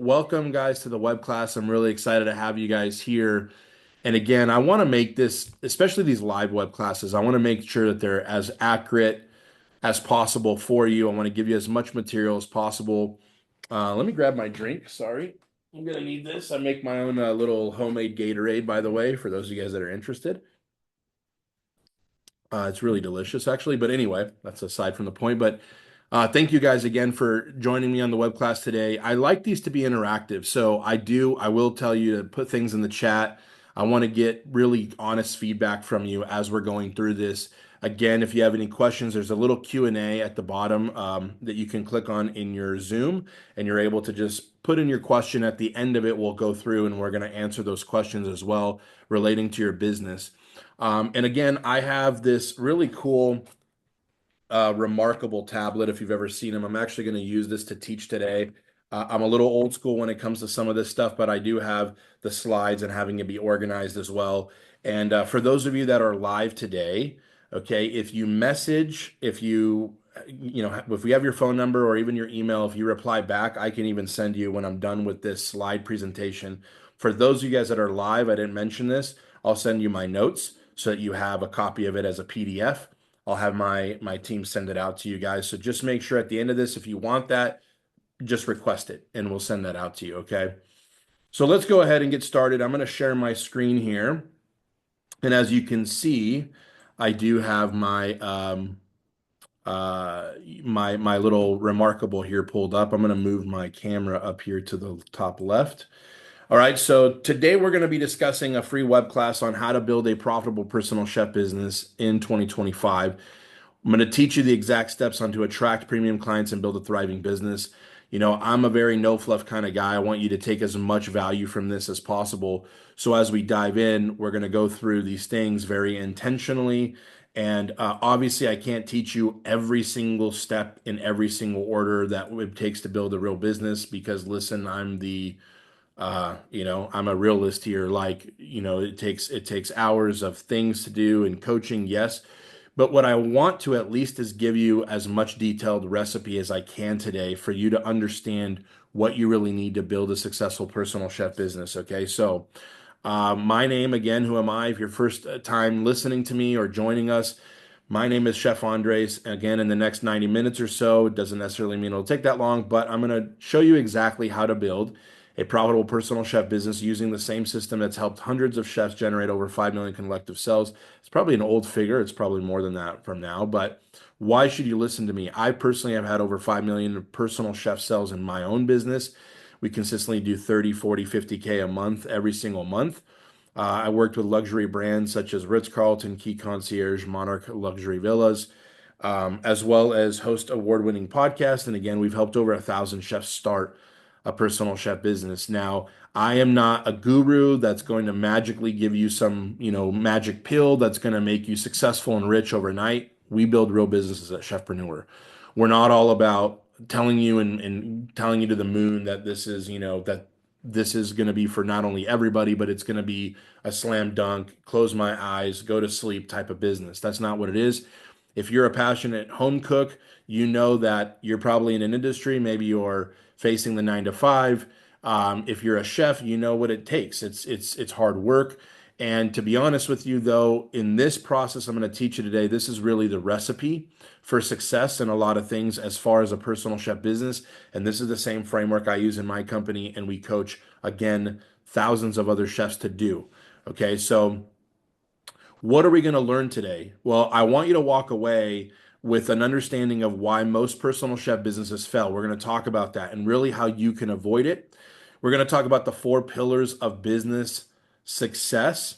Welcome, guys, to the web class. I'm really excited to have you guys here. And again, I want to make this, especially these live web classes, I want to make sure that they're as accurate as possible for you. I want to give you as much material as possible. Let me grab my drink. Sorry. I'm going to need this. I make my own little homemade Gatorade, by the way, for those of you guys that are interested. It's really delicious, actually. But anyway, that's aside from the point. But thank you guys again for joining me on the web class today. I like these to be interactive. So I will tell you to put things in the chat. I want to get really honest feedback from you as we're going through this. Again, if you have any questions, there's a little Q&A at the bottom that you can click on in your Zoom, and you're able to just put in your question. At the end of it, we'll go through and we're going to answer those questions as well relating to your business. And again, I have this really cool, remarkable tablet. If you've ever seen them, I'm actually going to use this to teach today. I'm a little old school when it comes to some of this stuff, but I do have the slides and having it be organized as well. And for those of you that are live today, okay, if you message, if we have your phone number or even your email, if you reply back, I can even send you when I'm done with this slide presentation. For those of you guys that are live, I didn't mention this, I'll send you my notes so that you have a copy of it as a PDF. I'll have my team send it out to you guys. So just make sure at the end of this, if you want that, just request it and we'll send that out to you. Okay. So let's go ahead and get started. I'm going to share my screen here. And as you can see, I do have my little remarkable here pulled up. I'm going to move my camera up here to the top left. All right, so today we're going to be discussing a free web class on how to build a profitable personal chef business in 2025. I'm going to teach you the exact steps on to attract premium clients and build a thriving business. I'm a very no fluff kind of guy. I want you to take as much value from this as possible. So as we dive in, we're going to go through these things very intentionally. And obviously, I can't teach you every single step in every single order that it takes to build a real business because listen, I'm a realist here. Like, it takes hours of things to do and coaching, yes. But what I want to at least is give you as much detailed recipe as I can today for you to understand what you really need to build a successful personal chef business. Okay. So, my name again, who am I? If you're first time listening to me or joining us, my name is Chef Andres. Again, in the next 90 minutes or so, it doesn't necessarily mean it'll take that long, but I'm going to show you exactly how to build a profitable personal chef business using the same system that's helped hundreds of chefs generate over 5 million collective sales. It's probably an old figure. It's probably more than that from now, but why should you listen to me? I personally have had over 5 million personal chef sales in my own business. We consistently do 30, 40, 50K a month every single month. I worked with luxury brands such as Ritz-Carlton, Key Concierge, Monarch Luxury Villas, as well as host award-winning podcasts. And again, we've helped over 1,000 chefs start a personal chef business. Now, I am not a guru that's going to magically give you some, magic pill that's going to make you successful and rich overnight. We build real businesses at Chefpreneur. We're not all about telling you and telling you to the moon that this is going to be for not only everybody, but it's going to be a slam dunk, close my eyes, go to sleep type of business. That's not what it is. If you're a passionate home cook, you know that you're probably in an industry, maybe you're facing the 9 to 5. If you're a chef, you know what it takes. It's hard work. And to be honest with you, though, in this process I'm going to teach you today, this is really the recipe for success in a lot of things as far as a personal chef business. And this is the same framework I use in my company, and we coach, again, thousands of other chefs to do. Okay, so what are we going to learn today? Well, I want you to walk away with an understanding of why most personal chef businesses fail. We're going to talk about that and really how you can avoid it. We're going to talk about the 4 pillars of business success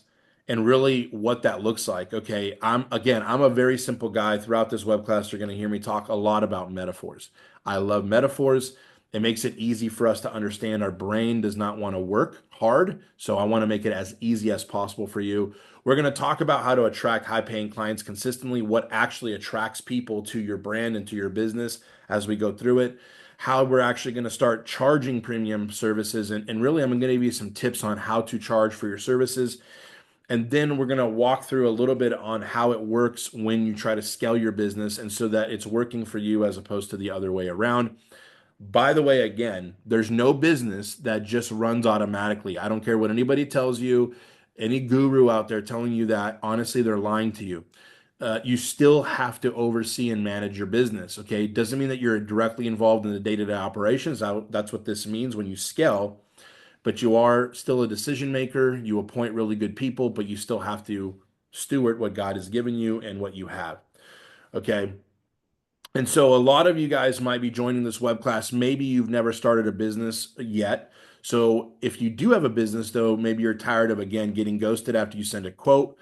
and really what that looks like. Okay, I'm a very simple guy. Throughout this web class, you're going to hear me talk a lot about metaphors. I love metaphors. It makes it easy for us to understand. Our brain does not want to work hard, so I want to make it as easy as possible for you. We're going to talk about how to attract high-paying clients consistently, what actually attracts people to your brand and to your business as we go through it, how we're actually going to start charging premium services, and really I'm going to give you some tips on how to charge for your services. And then we're going to walk through a little bit on how it works when you try to scale your business and so that it's working for you as opposed to the other way around. By the way, again, there's no business that just runs automatically. I don't care what anybody tells you, any guru out there telling you that, honestly, they're lying to you. You still have to oversee and manage your business. Okay. Doesn't mean that you're directly involved in the day-to-day operations. That's what this means when you scale, but you are still a decision maker. You appoint really good people, but you still have to steward what God has given you and what you have. Okay. And so a lot of you guys might be joining this web class. Maybe you've never started a business yet. So if you do have a business, though, maybe you're tired of, again, getting ghosted after you send a quote,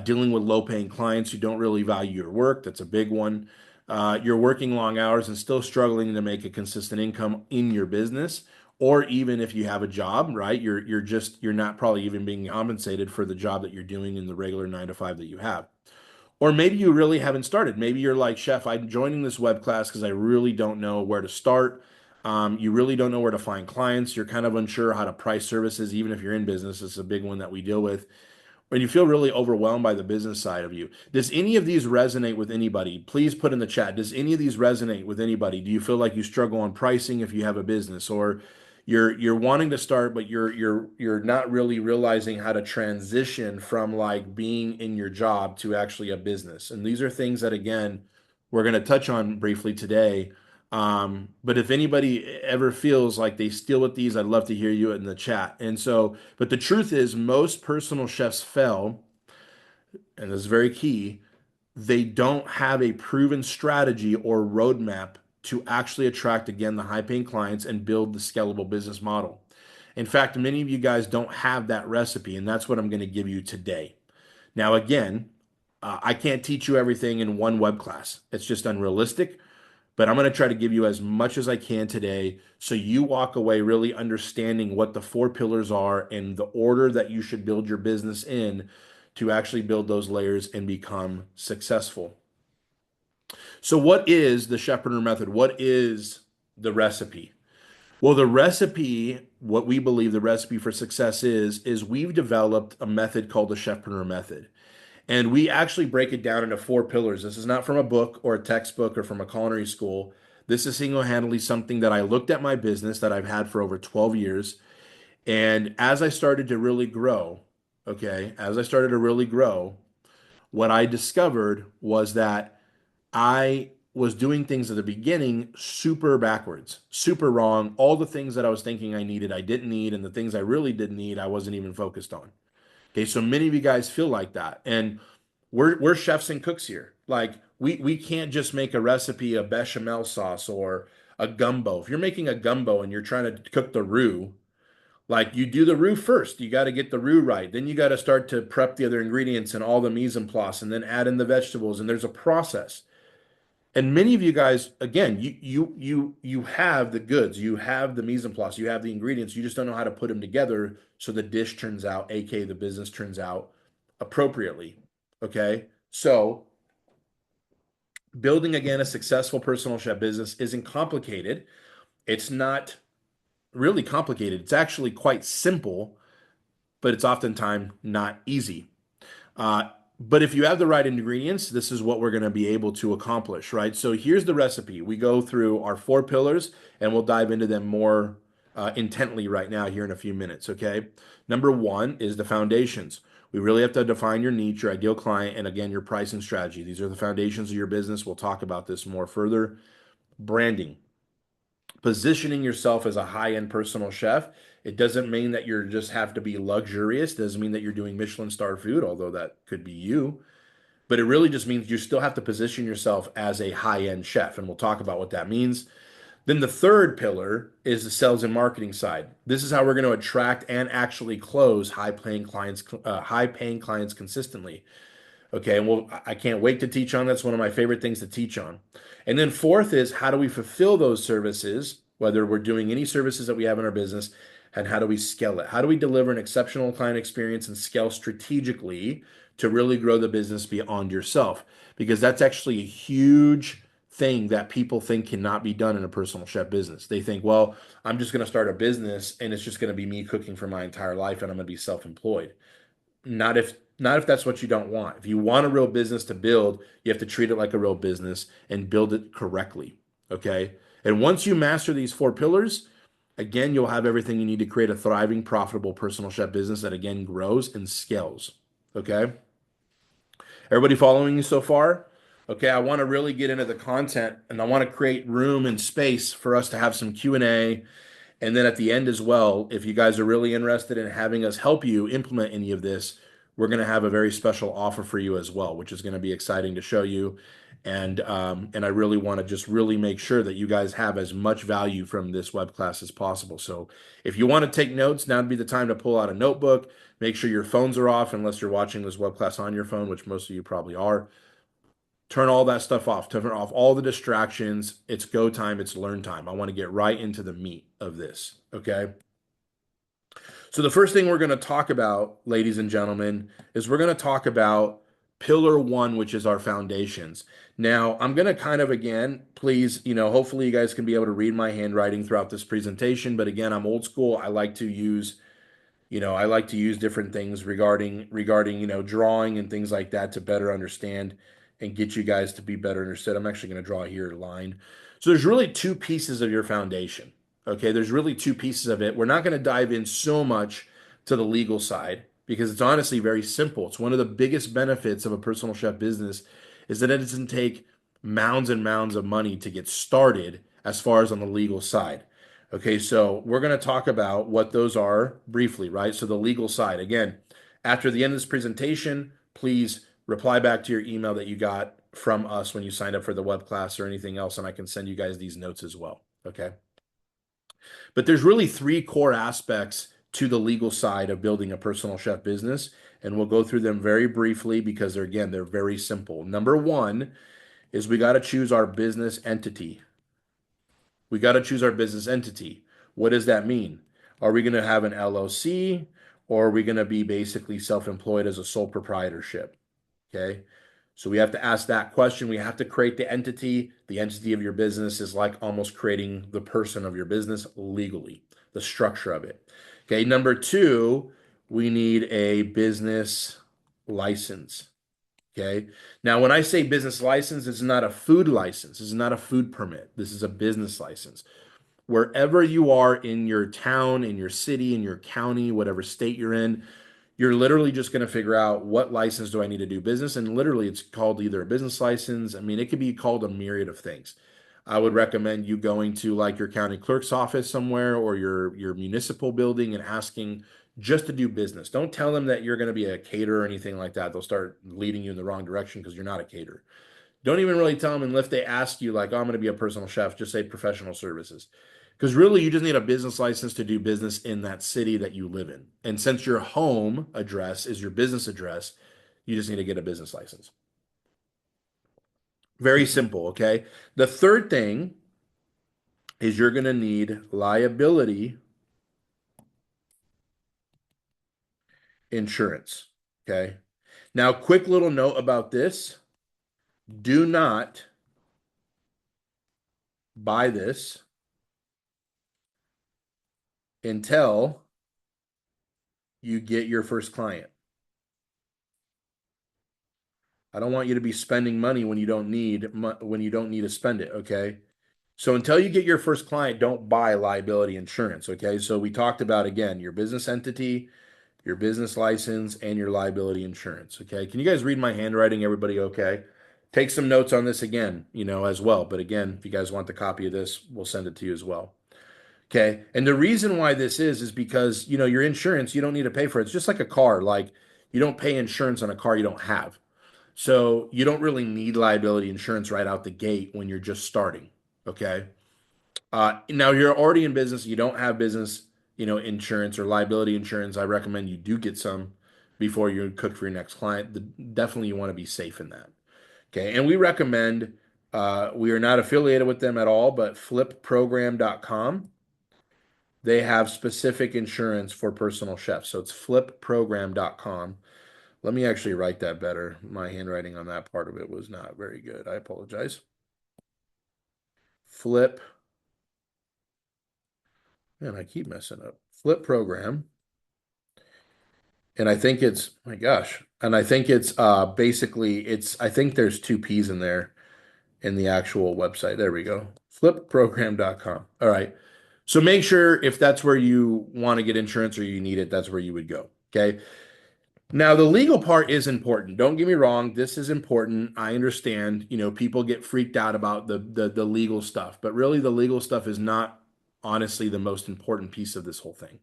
dealing with low paying clients who don't really value your work. That's a big one. You're working long hours and still struggling to make a consistent income in your business. Or even if you have a job, right? You're not probably even being compensated for the job that you're doing in the regular 9 to 5 that you have. Or maybe you really haven't started. Maybe you're like, Chef, I'm joining this web class because I really don't know where to start. You really don't know where to find clients. You're kind of unsure how to price services, even if you're in business. It's a big one that we deal with. When you feel really overwhelmed by the business side of you. Does any of these resonate with anybody? Please put in the chat. Does any of these resonate with anybody? Do you feel like you struggle on pricing if you have a business, or you're wanting to start, but you're not really realizing how to transition from like being in your job to actually a business? And these are things that, again, we're going to touch on briefly today. But if anybody ever feels like they steal with these, I'd love to hear you in the chat. And so, but the truth is, most personal chefs fail, and this is very key. They don't have a proven strategy or roadmap to actually attract, again, the high paying clients and build the scalable business model. In fact, many of you guys don't have that recipe, and that's what I'm going to give you today. Now, again, I can't teach you everything in one web class. It's just unrealistic. But I'm going to try to give you as much as I can today so you walk away really understanding what the four pillars are and the order that you should build your business in to actually build those layers and become successful. So, what is the Chefpreneur Method? What is the recipe? Well, the recipe, what we believe the recipe for success is we've developed a method called the Chefpreneur Method. And we actually break it down into four pillars. This is not from a book or a textbook or from a culinary school. This is single-handedly something that I looked at my business that I've had for over 12 years. And as I started to really grow, okay, as I started to really grow, what I discovered was that I was doing things at the beginning super backwards, super wrong. All the things that I was thinking I needed, I didn't need. And the things I really did need, I wasn't even focused on. Okay, so many of you guys feel like that. And we're chefs and cooks here. Like we can't just make a recipe, a bechamel sauce or a gumbo. If you're making a gumbo and you're trying to cook the roux, like you do the roux first. You got to get the roux right. Then you got to start to prep the other ingredients and all the mise en place and then add in the vegetables. And there's a process. And many of you guys, again, you have the goods, you have the mise en place, you have the ingredients. You just don't know how to put them together so the dish turns out, aka the business turns out appropriately. Okay. So building again a successful personal chef business isn't complicated. It's not really complicated. It's actually quite simple, but it's oftentimes not easy. Uh, but if you have the right ingredients, this is what we're going to be able to accomplish, right? So here's the recipe. We go through our four pillars and we'll dive into them more intently right now here in a few minutes, okay? Number one is the foundations. We really have to define your niche, your ideal client, and again, your pricing strategy. These are the foundations of your business. We'll talk about this more further. Branding, positioning yourself as a high-end personal chef. It doesn't mean that you just have to be luxurious. It doesn't mean that you're doing Michelin star food, although that could be you. But it really just means you still have to position yourself as a high-end chef, and we'll talk about what that means. Then the third pillar is the sales and marketing side. This is how we're going to attract and actually close high-paying clients consistently. Okay, and I can't wait to teach on. That's one of my favorite things to teach on. And then fourth is how do we fulfill those services, whether we're doing any services that we have in our business, and how do we scale it? How do we deliver an exceptional client experience and scale strategically to really grow the business beyond yourself? Because that's actually a huge thing that people think cannot be done in a personal chef business. They think, well, I'm just going to start a business and it's just going to be me cooking for my entire life and I'm going to be self-employed. Not if that's what you don't want. If you want a real business to build, you have to treat it like a real business and build it correctly. Okay. And once you master these four pillars, again, you'll have everything you need to create a thriving, profitable personal chef business that again grows and scales. Okay. Everybody following you so far? Okay, I want to really get into the content and I want to create room and space for us to have some Q&A. And then at the end as well, if you guys are really interested in having us help you implement any of this, we're going to have a very special offer for you as well, which is going to be exciting to show you. And I really want to just really make sure that you guys have as much value from this web class as possible. So if you want to take notes, now would be the time to pull out a notebook. Make sure your phones are off unless you're watching this web class on your phone, which most of you probably are. Turn all that stuff off. Turn off all the distractions. It's go time. It's learn time. I want to get right into the meat of this. Okay. So the first thing we're going to talk about, ladies and gentlemen, is we're going to talk about pillar one, which is our foundations. Now, I'm going to kind of again, please, hopefully you guys can be able to read my handwriting throughout this presentation. But again, I'm old school. I like to use different things regarding drawing and things like that to better understand and get you guys to be better understood. I'm actually going to draw here a line. So there's really two pieces of your foundation. Okay, there's really two pieces of it. We're not going to dive in so much to the legal side because it's honestly very simple. It's one of the biggest benefits of a personal chef business is that it doesn't take mounds and mounds of money to get started as far as on the legal side. Okay, so we're going to talk about what those are briefly, right? So the legal side. Again, after the end of this presentation, please reply back to your email that you got from us when you signed up for the web class or anything else, and I can send you guys these notes as well. Okay. But there's really three core aspects to the legal side of building a personal chef business, and we'll go through them very briefly because they're very simple. Number one is we got to choose our business entity. We got to choose our business entity. What does that mean? Are we going to have an LLC or are we going to be basically self-employed as a sole proprietorship? Okay. So we have to ask that question. We have to create the entity. The entity of your business is like almost creating the person of your business legally, the structure of it. Okay. Number two, we need a business license. Okay. Now, when I say business license, it's not a food license. This is not a food permit. This is a business license. Wherever you are in your town, in your city, in your county, whatever state you're in, you're literally just going to figure out what license do I need to do business. And literally, it's called either a business license. I mean, it could be called a myriad of things. I would recommend you going to like your county clerk's office somewhere or your municipal building and asking just to do business. Don't tell them that you're going to be a caterer or anything like that. They'll start leading you in the wrong direction because you're not a caterer. Don't even really tell them, and if they ask you, like, oh, I'm going to be a personal chef, just say professional services. Because really, you just need a business license to do business in that city that you live in. And since your home address is your business address, you just need to get a business license. Very simple, okay? The third thing is you're going to need liability insurance, okay? Now, quick little note about this. Do not buy this until you get your first client. I don't want you to be spending money when you don't need to spend it, okay? So until you get your first client, don't buy liability insurance, okay? So we talked about again your business entity, your business license, and your liability insurance, okay? Can you guys read my handwriting? Everybody okay? Take some notes on this again, as well. But again, if you guys want the copy of this, we'll send it to you as well. Okay. And the reason why this is because, your insurance, you don't need to pay for it. It's just like a car. Like you don't pay insurance on a car you don't have. So you don't really need liability insurance right out the gate when you're just starting. Okay. Now you're already in business, you don't have business, insurance or liability insurance. I recommend you do get some before you cook for your next client. Definitely you want to be safe in that. Okay. And we recommend, we are not affiliated with them at all, but flipprogram.com. They have specific insurance for personal chefs. So it's flipprogram.com. Let me actually write that better. My handwriting on that part of it was not very good. I apologize. Flip. Man, I keep messing up. Flip program. And I think it's, my gosh. And I think it's basically, I think there's two P's in there in the actual website. There we go. Flipprogram.com. All right. So make sure if that's where you want to get insurance or you need it, that's where you would go. Okay. Now, the legal part is important. Don't get me wrong. This is important. I understand, people get freaked out about the legal stuff, but really the legal stuff is not honestly the most important piece of this whole thing.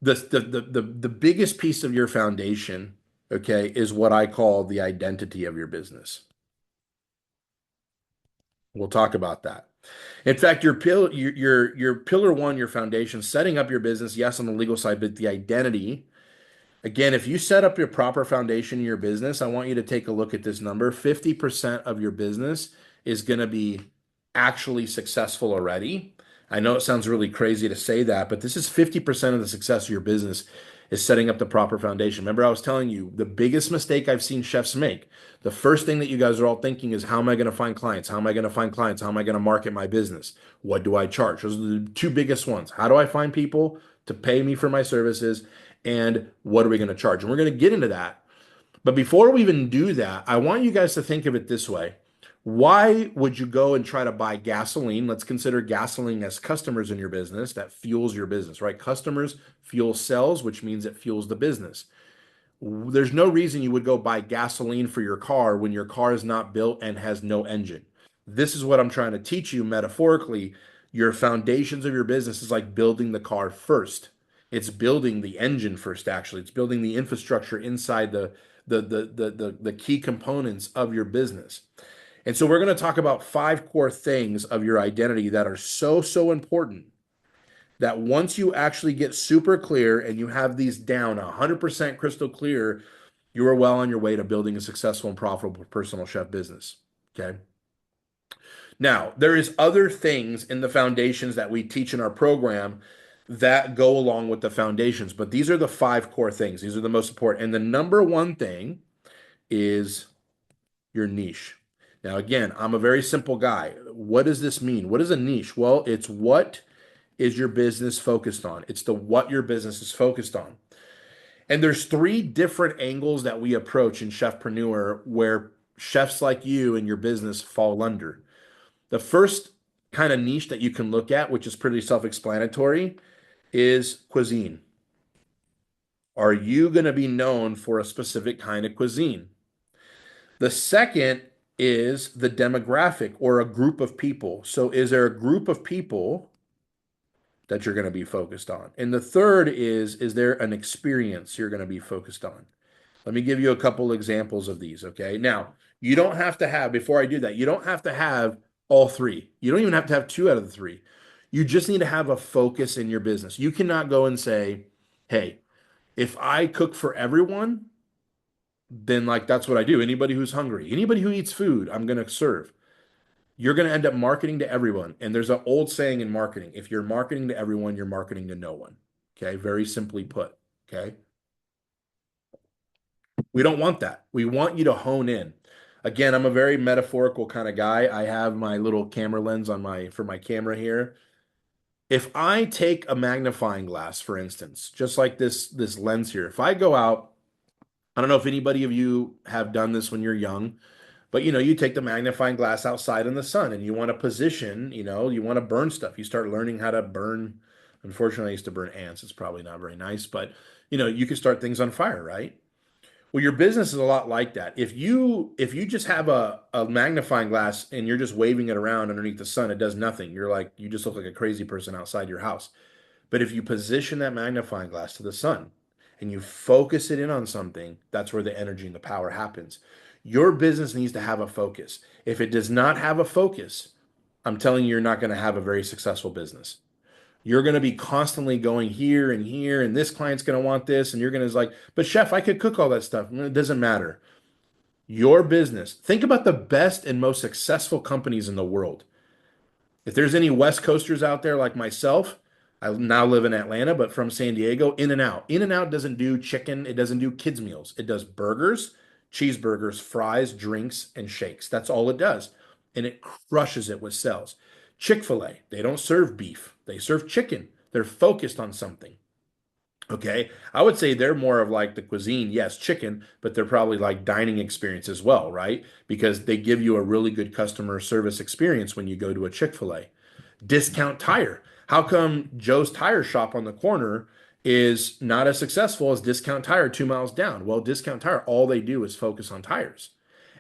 The biggest piece of your foundation, okay, is what I call the identity of your business. We'll talk about that. In fact, your pillar one, your foundation, setting up your business, yes, on the legal side, but the identity. Again, if you set up your proper foundation in your business, I want you to take a look at this number. 50% of your business is going to be actually successful already. I know it sounds really crazy to say that, but this is 50% of the success of your business is setting up the proper foundation. Remember, I was telling you the biggest mistake I've seen chefs make. The first thing that you guys are all thinking is, how am I going to find clients? How am I going to find clients? How am I going to market my business? What do I charge? Those are the two biggest ones. How do I find people to pay me for my services? And what are we going to charge? And we're going to get into that. But before we even do that, I want you guys to think of it this way. Why would you go and try to buy gasoline? Let's consider gasoline as customers in your business that fuels your business, right? Customers fuel sales, which means it fuels the business. There's no reason you would go buy gasoline for your car when your car is not built and has no engine. This is what I'm trying to teach you metaphorically. Your foundations of your business is like building the car first. It's building the engine first, actually. It's building the infrastructure inside the key components of your business. And so we're going to talk about 5 core things of your identity that are so important that once you actually get super clear and you have these down 100% crystal clear, you are well on your way to building a successful and profitable personal chef business. Okay. Now, there is other things in the foundations that we teach in our program that go along with the foundations, but these are the 5 core things. These are the most important. And the number one thing is your niche. Now, again, I'm a very simple guy. What does this mean? What is a niche? Well, it's what is your business focused on? It's the what your business is focused on. And there's 3 different angles that we approach in Chefpreneur where chefs like you and your business fall under. The first kind of niche that you can look at, which is pretty self-explanatory, is cuisine. Are you going to be known for a specific kind of cuisine? The second is the demographic or a group of people. So is there a group of people that you're going to be focused on? And the third is there an experience you're going to be focused on? Let me give you a couple examples of these, okay? Now, you don't have to have, before I do that, you don't have to have all 3. You don't even have to have 2 out of the 3. You just need to have a focus in your business. You cannot go and say, hey, if I cook for everyone, then like that's what I do. Anybody who's hungry, anybody who eats food, I'm going to serve. You're going to end up marketing to everyone. And there's an old saying in marketing, if you're marketing to everyone, you're marketing to no one. Okay? Very simply put, okay? We don't want that. We want you to hone in. Again, I'm a very metaphorical kind of guy. I have my little camera lens on for my camera here. If I take a magnifying glass, for instance, just like this lens here, if I go out, I don't know if anybody of you have done this when you're young, but you take the magnifying glass outside in the sun and you want to position, you want to burn stuff. You start learning how to burn. Unfortunately, I used to burn ants. It's probably not very nice, but you can start things on fire, right? Well, your business is a lot like that. If you just have a magnifying glass and you're just waving it around underneath the sun, it does nothing. You just look like a crazy person outside your house. But if you position that magnifying glass to the sun and you focus it in on something, that's where the energy and the power happens. Your business needs to have a focus. If it does not have a focus, I'm telling you, you're not going to have a very successful business. You're going to be constantly going here, and this client's going to want this, and you're going to like, but chef, I could cook all that stuff. It doesn't matter. Your business, think about the best and most successful companies in the world. If there's any West Coasters out there like myself, I now live in Atlanta, but from San Diego, In-N-Out. In-N-Out doesn't do chicken, it doesn't do kids' meals. It does burgers, cheeseburgers, fries, drinks, and shakes. That's all it does. And it crushes it with sales. Chick-fil-A, they don't serve beef, they serve chicken. They're focused on something. Okay. I would say they're more of like the cuisine, yes, chicken, but they're probably like dining experience as well, right? Because they give you a really good customer service experience when you go to a Chick-fil-A. Discount Tire. How come Joe's Tire Shop on the corner is not as successful as Discount Tire 2 miles down? Well, Discount Tire, all they do is focus on tires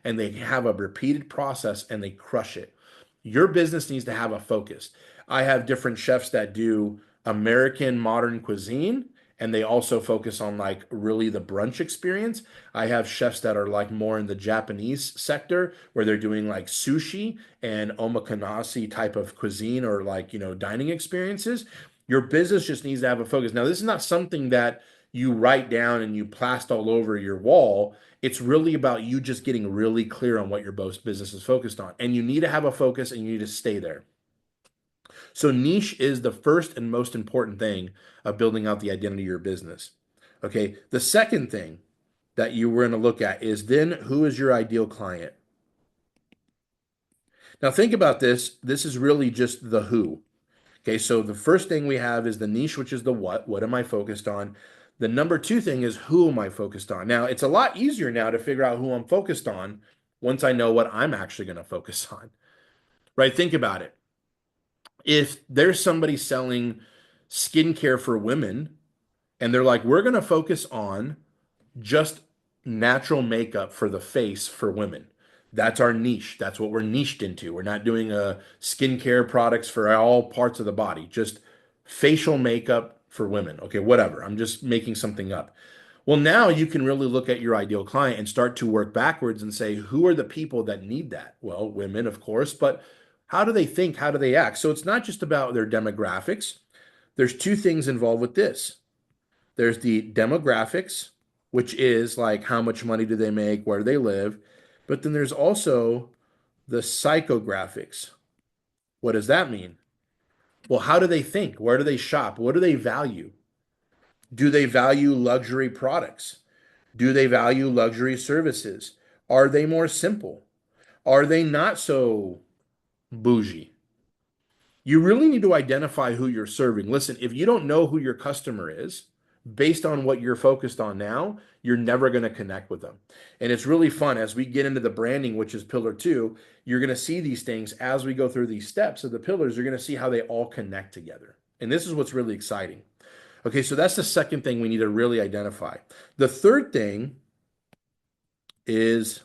and they have a repeated process and they crush it. Your business needs to have a focus. I have different chefs that do American modern cuisine and they also focus on like really the brunch experience. I have chefs that are like more in the Japanese sector where they're doing like sushi and omakase type of cuisine or like, dining experiences. Your business just needs to have a focus. Now, this is not something that you write down and you plast all over your wall. It's really about you just getting really clear on what your business is focused on. And you need to have a focus and you need to stay there. So niche is the first and most important thing of building out the identity of your business. Okay. The second thing that you were going to look at is then who is your ideal client? Now think about this. This is really just the who. Okay. So the first thing we have is the niche, which is the what. What am I focused on? The number two thing is who am I focused on? Now it's a lot easier now to figure out who I'm focused on once I know what I'm actually going to focus on, right? Think about it. If there's somebody selling skincare for women and they're like, we're going to focus on just natural makeup for the face for women. That's our niche. That's what we're niched into. We're not doing skincare products for all parts of the body, just facial makeup for women. Okay, whatever. I'm just making something up. Well, now you can really look at your ideal client and start to work backwards and say, who are the people that need that? Well, women, of course, but how do they think? How do they act? So it's not just about their demographics. There's two things involved with this. There's the demographics, which is like how much money do they make, where do they live? But then there's also the psychographics. What does that mean? Well, how do they think? Where do they shop? What do they value? Do they value luxury products? Do they value luxury services? Are they more simple? Are they not so bougie? You really need to identify who you're serving. Listen, if you don't know who your customer is, based on what you're focused on now, you're never going to connect with them. And it's really fun as we get into the branding, which is pillar two, you're going to see these things as we go through these steps of the pillars, you're going to see how they all connect together. And this is what's really exciting. Okay, so that's the second thing we need to really identify. The third thing is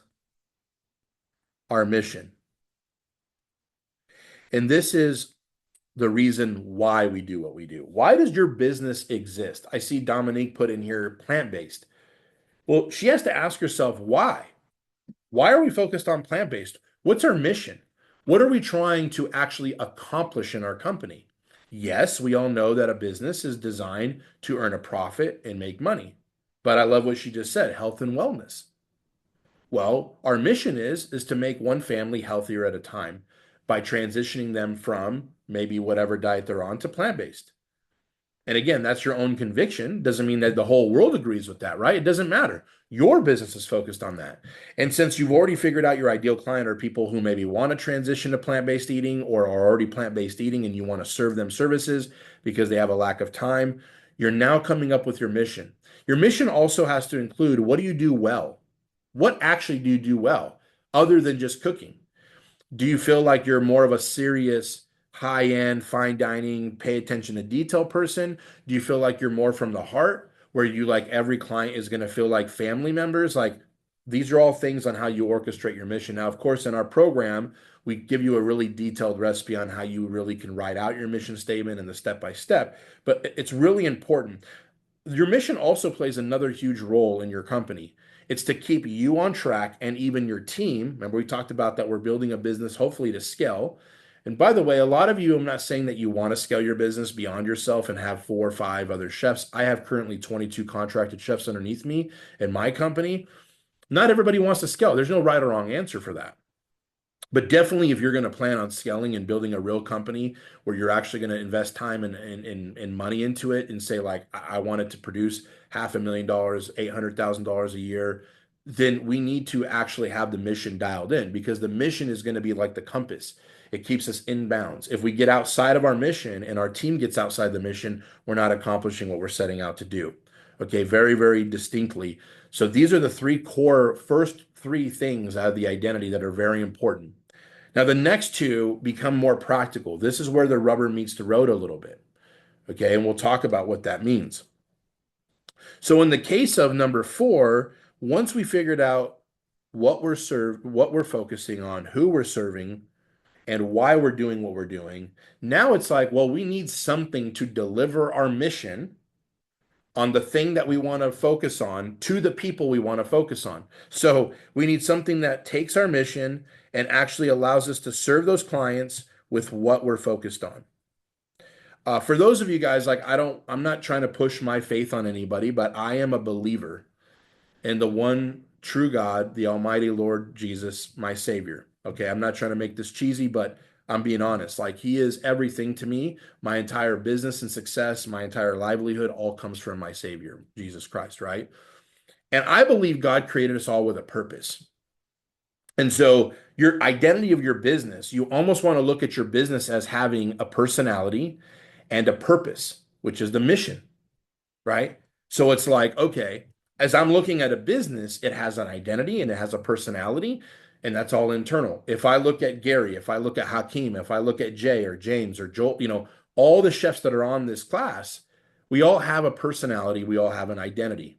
our mission. And this is the reason why we do what we do. Why does your business exist? I see Dominique put in here plant-based. Well, she has to ask herself why. Why are we focused on plant-based? What's our mission? What are we trying to actually accomplish in our company? Yes, we all know that a business is designed to earn a profit and make money. But I love what she just said, health and wellness. Well, our mission is to make one family healthier at a time by transitioning them from maybe whatever diet they're on to plant-based. And again, that's your own conviction. Doesn't mean that the whole world agrees with that, right? It doesn't matter. Your business is focused on that. And since you've already figured out your ideal client are people who maybe want to transition to plant-based eating or are already plant-based eating and you want to serve them services because they have a lack of time, you're now coming up with your mission. Your mission also has to include what do you do well? What actually do you do well other than just cooking? Do you feel like you're more of a serious, high end, fine dining, pay attention to detail person? Do you feel like you're more from the heart, where you like every client is going to feel like family members? Like these are all things on how you orchestrate your mission. Now, of course, in our program, we give you a really detailed recipe on how you really can write out your mission statement and the step by step. But it's really important. Your mission also plays another huge role in your company. It's to keep you on track and even your team. Remember, we talked about that we're building a business, hopefully to scale. And by the way, a lot of you, I'm not saying that you want to scale your business beyond yourself and have 4 or 5 other chefs. I have currently 22 contracted chefs underneath me in my company. Not everybody wants to scale. There's no right or wrong answer for that. But definitely, if you're going to plan on scaling and building a real company where you're actually going to invest time and money into it and say, like, I want it to produce $500,000, $800,000 a year, then we need to actually have the mission dialed in because the mission is going to be like the compass. It keeps us in bounds. If we get outside of our mission and our team gets outside the mission, we're not accomplishing what we're setting out to do. Okay, very, very distinctly. So these are the first three things out of the identity that are very important. Now, the next two become more practical. This is where the rubber meets the road a little bit. Okay, and we'll talk about what that means. So, in the case of number four, once we figured out what we're focusing on, who we're serving, and why we're doing what we're doing, now it's like, well, we need something to deliver our mission on the thing that we want to focus on to the people we want to focus on. So we need something that takes our mission and actually allows us to serve those clients with what we're focused on. For those of you guys, like I'm not trying to push my faith on anybody, but I am a believer in the one true God, the Almighty Lord Jesus, my Savior. Okay, I'm not trying to make this cheesy, but I'm being honest. Like He is everything to me. My entire business and success, my entire livelihood, all comes from my Savior, Jesus Christ, right? And I believe God created us all with a purpose. And so, your identity of your business, you almost want to look at your business as having a personality and a purpose, which is the mission, right? So it's like, okay, as I'm looking at a business, it has an identity and it has a personality, and that's all internal. If I look at Gary, if I look at Hakeem, if I look at Jay or James or Joel, all the chefs that are on this class, we all have a personality, we all have an identity.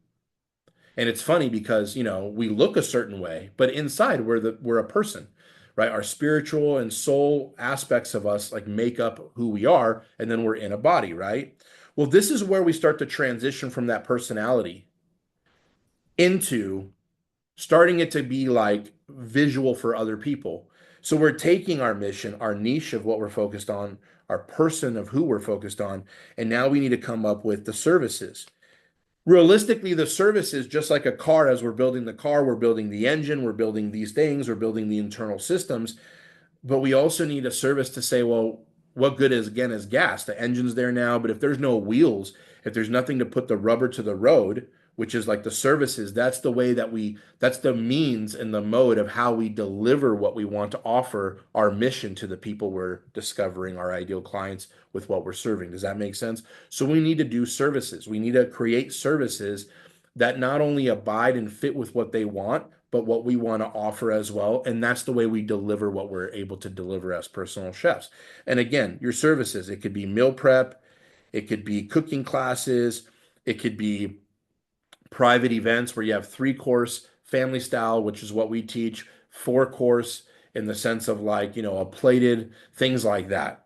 And it's funny because, we look a certain way, but inside we're a person, right? Our spiritual and soul aspects of us like make up who we are, and then we're in a body, right? Well, this is where we start to transition from that personality into starting it to be like visual for other people. So we're taking our mission, our niche of what we're focused on, our person of who we're focused on, and now we need to come up with the services. Realistically, the services, just like a car, as we're building the car, we're building the engine, we're building these things, we're building the internal systems. But we also need a service to say, well, what good is gas? The engine's there now, but if there's no wheels, if there's nothing to put the rubber to the road, which is like the services, that's the way that's the means and the mode of how we deliver what we want to offer our mission to the people we're discovering, our ideal clients, with what we're serving. Does that make sense? So we need to do services. We need to create services that not only abide and fit with what they want, but what we want to offer as well. And that's the way we deliver what we're able to deliver as personal chefs. And again, your services, it could be meal prep, it could be cooking classes, it could be private events where you have 3-course family style, which is what we teach, 4-course in the sense of like, a plated, things like that.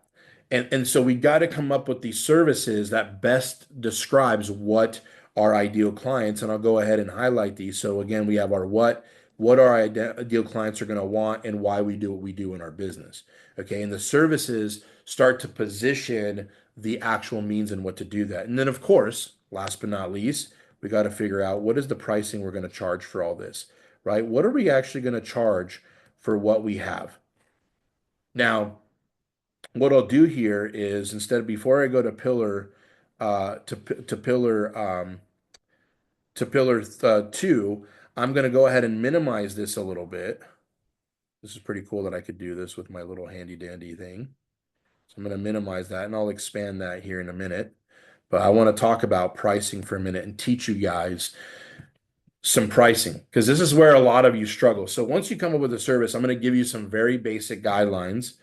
And so we got to come up with these services that best describes what our ideal clients, and I'll go ahead and highlight these. So again, we have our what our ideal clients are going to want, and why we do what we do in our business. Okay, and the services start to position the actual means and what to do that. And then, of course, last but not least, we got to figure out what is the pricing we're going to charge for all this, right? What are we actually going to charge for what we have? Now, what I'll do here is before I go to pillar to pillar two, I'm going to go ahead and minimize this a little bit. This is pretty cool that I could do this with my little handy dandy thing. So I'm going to minimize that, and I'll expand that here in a minute. But I want to talk about pricing for a minute and teach you guys some pricing, because this is where a lot of you struggle. So once you come up with a service, I'm going to give you some very basic guidelines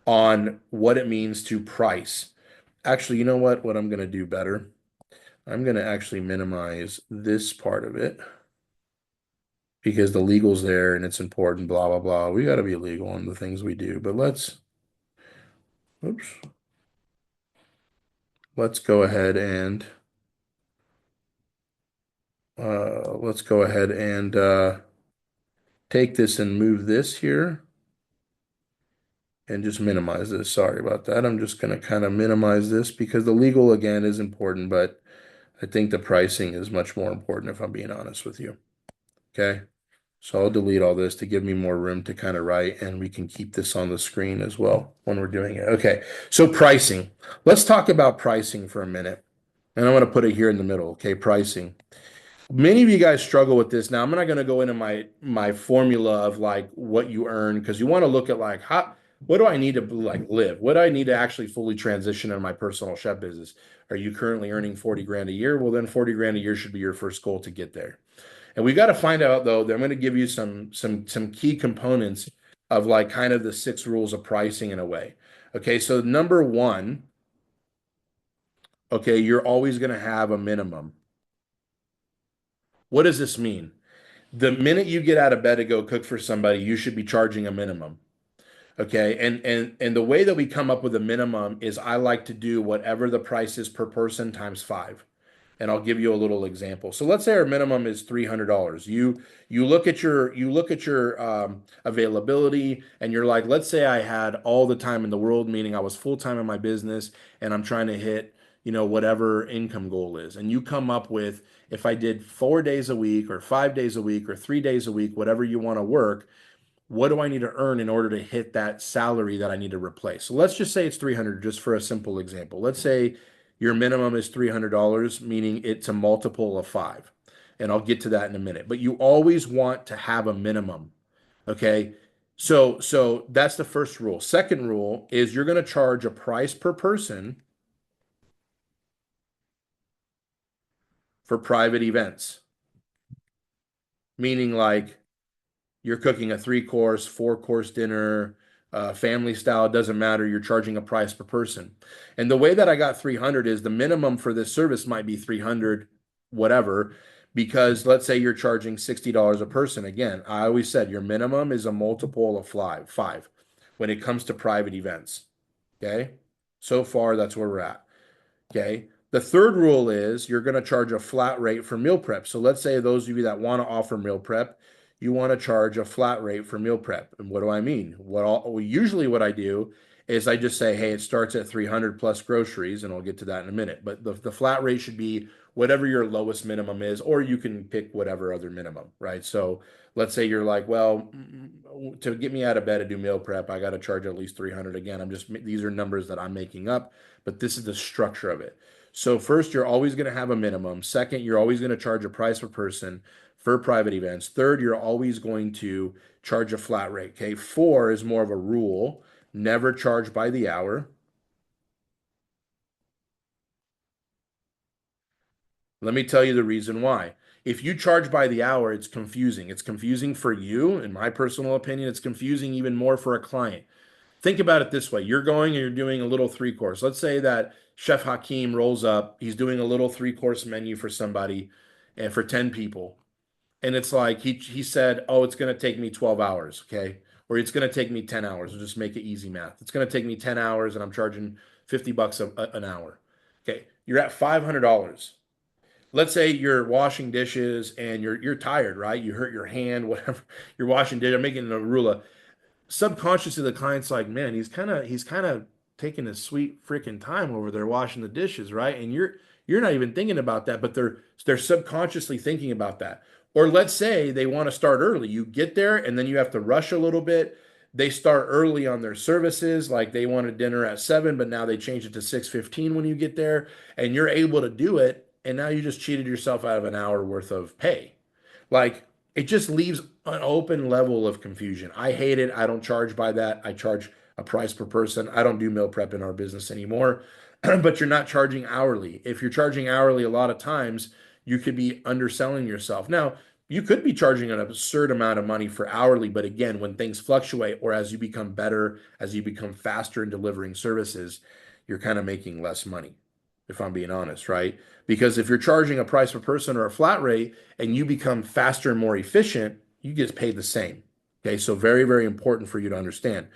on what it means to price. Actually, you know what? What I'm going to do better, I'm going to actually minimize this part of it because the legal's there and it's important, blah, blah, blah. We got to be legal on the things we do. But let's go ahead and take this and move this here and just minimize this. Sorry about that. I'm just going to kind of minimize this because the legal, again, is important, but I think the pricing is much more important if I'm being honest with you. Okay. So I'll delete all this to give me more room to kind of write, and we can keep this on the screen as well when we're doing it. Okay. So pricing. Let's talk about pricing for a minute. And I'm going to put it here in the middle. Okay. Pricing. Many of you guys struggle with this. Now, I'm not going to go into my formula of like what you earn, because you want to look at like What do I need to like live? What do I need to actually fully transition in my personal chef business? Are you currently earning 40 grand a year? Well, then 40 grand a year should be your first goal to get there. And we got to find out though, that I'm going to give you some key components of like kind of the six rules of pricing in a way. Okay, so number one, okay, you're always going to have a minimum. What does this mean? The minute you get out of bed to go cook for somebody, you should be charging a minimum. Okay. And the way that we come up with a minimum is I like to do whatever the price is per person times five. And I'll give you a little example. So let's say our minimum is $300. You look at your availability and you're like, let's say I had all the time in the world, meaning I was full time in my business and I'm trying to hit, whatever income goal is. And you come up with if I did 4 days a week or 5 days a week or 3 days a week, whatever you want to work, what do I need to earn in order to hit that salary that I need to replace? So let's just say it's 300 just for a simple example. Let's say your minimum is $300, meaning it's a multiple of five. And I'll get to that in a minute. But you always want to have a minimum, okay? So that's the first rule. Second rule is you're going to charge a price per person for private events, meaning like you're cooking a three-course, four-course dinner, family style, it doesn't matter. You're charging a price per person. And the way that I got 300 is the minimum for this service might be 300, whatever, because let's say you're charging $60 a person. Again, I always said your minimum is a multiple of five when it comes to private events. Okay. So far, that's where we're at. Okay. The third rule is you're going to charge a flat rate for meal prep. So let's say those of you that want to offer meal prep, you want to charge a flat rate for meal prep. And what do I mean? Usually what I do is I just say, hey, it starts at 300 plus groceries, and I'll get to that in a minute. But the flat rate should be whatever your lowest minimum is, or you can pick whatever other minimum, right? So let's say you're like, well, to get me out of bed to do meal prep, I got to charge at least 300. Again, these are numbers that I'm making up, but this is the structure of it. So first, you're always going to have a minimum. Second, you're always going to charge a price per person for private events. Third, you're always going to charge a flat rate. Okay. Four is more of a rule. Never charge by the hour. Let me tell you the reason why. If you charge by the hour, it's confusing. It's confusing for you. In my personal opinion, it's confusing even more for a client. Think about it this way. You're going and you're doing a little three course. Let's say that Chef Hakeem rolls up. He's doing a little three-course menu for somebody and for 10 people. And it's like he said, "Oh, it's going to take me 12 hours, okay? Or it's going to take me 10 hours. We'll just make it easy math. It's going to take me 10 hours and I'm charging 50 bucks an hour." Okay, you're at $500. Let's say you're washing dishes and you're tired, right? You hurt your hand, whatever. You're washing dishes, I'm making a rula. Subconsciously the client's like, man, he's kind of taking a sweet freaking time over there washing the dishes, right? And you're not even thinking about that, but they're subconsciously thinking about that. Or let's say they want to start early. You get there and then you have to rush a little bit. They start early on their services, like they wanted dinner at 7, but now they change it to 6:15 when you get there, and you're able to do it, and now you just cheated yourself out of an hour worth of pay. Like it just leaves an open level of confusion. I hate it. I don't charge by that. I charge a price per person. I don't do meal prep in our business anymore, but you're not charging hourly. If you're charging hourly, a lot of times you could be underselling yourself. Now, you could be charging an absurd amount of money for hourly, but again, when things fluctuate or as you become better, as you become faster in delivering services, you're kind of making less money, if I'm being honest, right? Because if you're charging a price per person or a flat rate and you become faster and more efficient, you get paid the same. Okay, so very, very important for you to understand.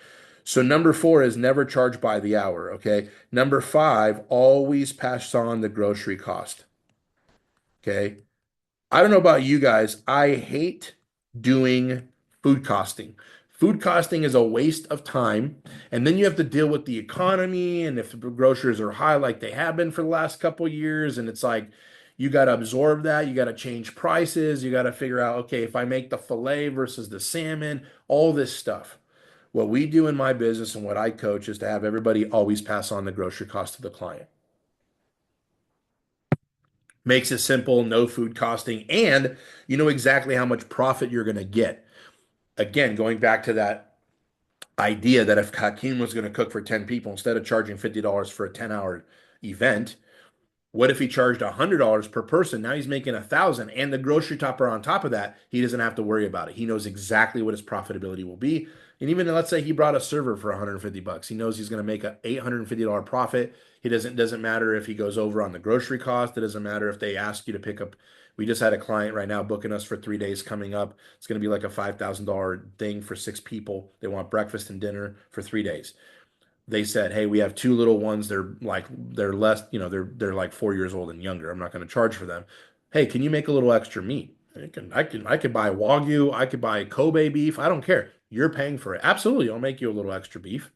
So number four is never charge by the hour. Okay. Number five, always pass on the grocery cost. Okay. I don't know about you guys. I hate doing food costing. Food costing is a waste of time. And then you have to deal with the economy and if the groceries are high like they have been for the last couple of years. And it's like you got to absorb that. You got to change prices. You got to figure out, okay, if I make the filet versus the salmon, all this stuff. What we do in my business and what I coach is to have everybody always pass on the grocery cost to the client. Makes it simple, no food costing, and you know exactly how much profit you're going to get. Again, going back to that idea that if Hakeem was going to cook for 10 people, instead of charging $50 for a 10-hour event, what if he charged $100 per person? Now he's making 1,000, and the grocery topper on top of that, he doesn't have to worry about it. He knows exactly what his profitability will be. And even let's say he brought a server for 150 bucks, he knows he's going to make an $850 profit. He doesn't matter if he goes over on the grocery cost. It doesn't matter if they ask you to pick up. We just had a client right now booking us for 3 days coming up. It's going to be like a $5,000 thing for 6 people. They want breakfast and dinner for 3 days. They said, "Hey, we have two little ones. They're less, they're like 4 years old and younger. I'm not going to charge for them. Hey, can you make a little extra meat? I could buy Wagyu, I could buy Kobe beef. I don't care. You're paying for it. Absolutely, I'll make you a little extra beef.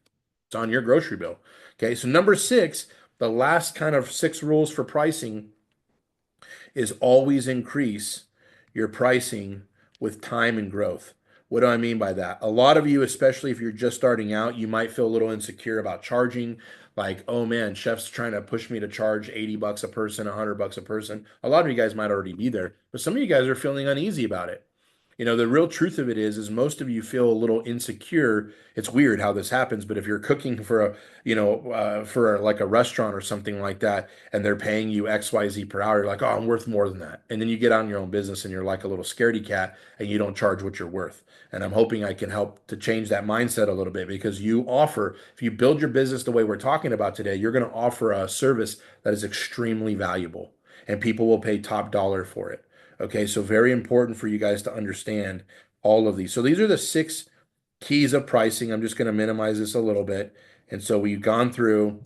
It's on your grocery bill." Okay, so number six, the last kind of six rules for pricing is always increase your pricing with time and growth. What do I mean by that? A lot of you, especially if you're just starting out, you might feel a little insecure about charging. Like, oh man, chef's trying to push me to charge 80 bucks a person, 100 bucks a person. A lot of you guys might already be there, but some of you guys are feeling uneasy about it. The real truth of it is most of you feel a little insecure. It's weird how this happens, but if you're cooking for like a restaurant or something like that, and they're paying you XYZ per hour, you're like, oh, I'm worth more than that. And then you get on your own business and you're like a little scaredy cat and you don't charge what you're worth. And I'm hoping I can help to change that mindset a little bit because if you build your business the way we're talking about today, you're going to offer a service that is extremely valuable and people will pay top dollar for it. Okay, so very important for you guys to understand all of these. So these are the six keys of pricing. I'm just going to minimize this a little bit. And so we've gone through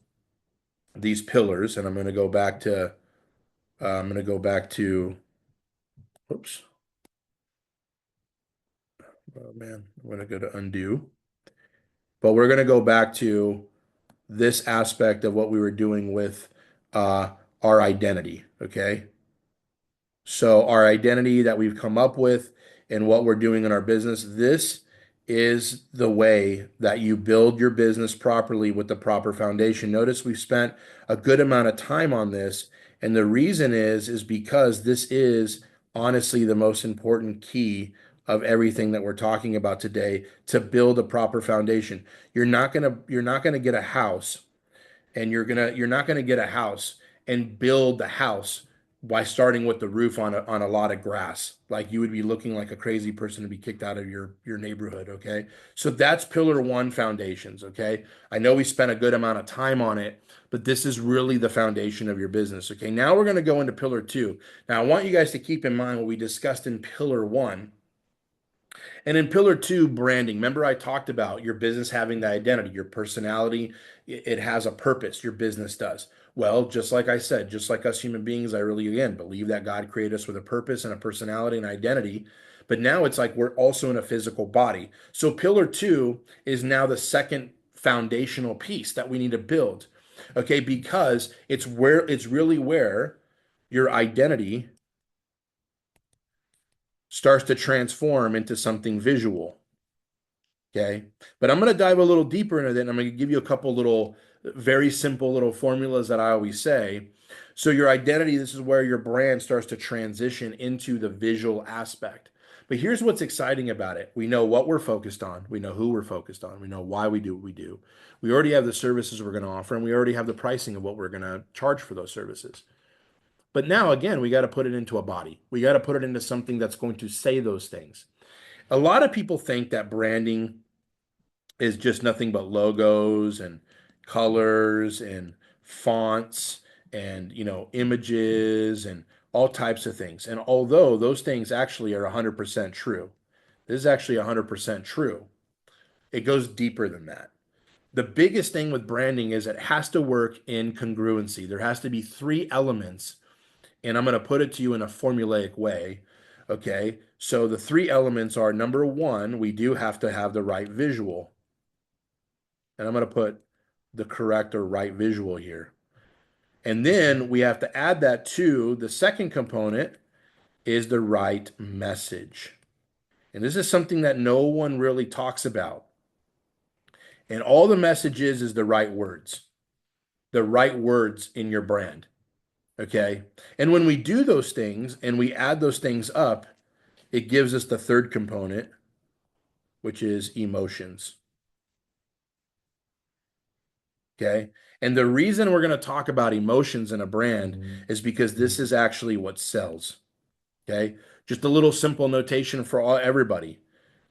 these pillars, and I'm going to go back to, oops, oh man, I'm going to go to undo. But we're going to go back to this aspect of what we were doing with uh, our identity. Okay. So our identity that we've come up with and what we're doing in our business, this is the way that you build your business properly with the proper foundation. Notice we've spent a good amount of time on this, and the reason is because this is honestly the most important key of everything that we're talking about today to build a proper foundation. You're not gonna get a house and you're not going to get a house and build the house by starting with the roof on a lot of grass. Like you would be looking like a crazy person to be kicked out of your neighborhood. Okay, so that's pillar one, foundations. Okay, I know we spent a good amount of time on it, but this is really the foundation of your business. Okay, now we're going to go into pillar two. Now I want you guys to keep in mind what we discussed in pillar one. And in pillar two, branding. Remember, I talked about your business having the identity, your personality. It has a purpose. Your business does. Well, just like I said, just like us human beings, I really, again, believe that God created us with a purpose and a personality and identity. But now it's like we're also in a physical body. So pillar two is now the second foundational piece that we need to build. Okay, because it's really where your identity starts to transform into something visual. Okay. But I'm going to dive a little deeper into that. And I'm going to give you a couple little, very simple little formulas that I always say. So, your identity, this is where your brand starts to transition into the visual aspect. But here's what's exciting about it. We know what we're focused on. We know who we're focused on. We know why we do what we do. We already have the services we're going to offer, and we already have the pricing of what we're going to charge for those services. But now, again, we got to put it into a body. We got to put it into something that's going to say those things. A lot of people think that branding is just nothing but logos and colors and fonts and images and all types of things. And although those things actually are 100% true, this is actually 100% true. It goes deeper than that. The biggest thing with branding is it has to work in congruency. There has to be three elements, and I'm going to put it to you in a formulaic way. Okay. So the three elements are number one, we do have to have the right visual. And I'm going to put the correct or right visual here. And then we have to add that to the second component is the right message. And this is something that no one really talks about. And all the message is the right words in your brand. Okay. And when we do those things and we add those things up, it gives us the third component, which is emotions. Okay. And the reason we're going to talk about emotions in a brand is because this is actually what sells. Okay. Just a little simple notation for everybody.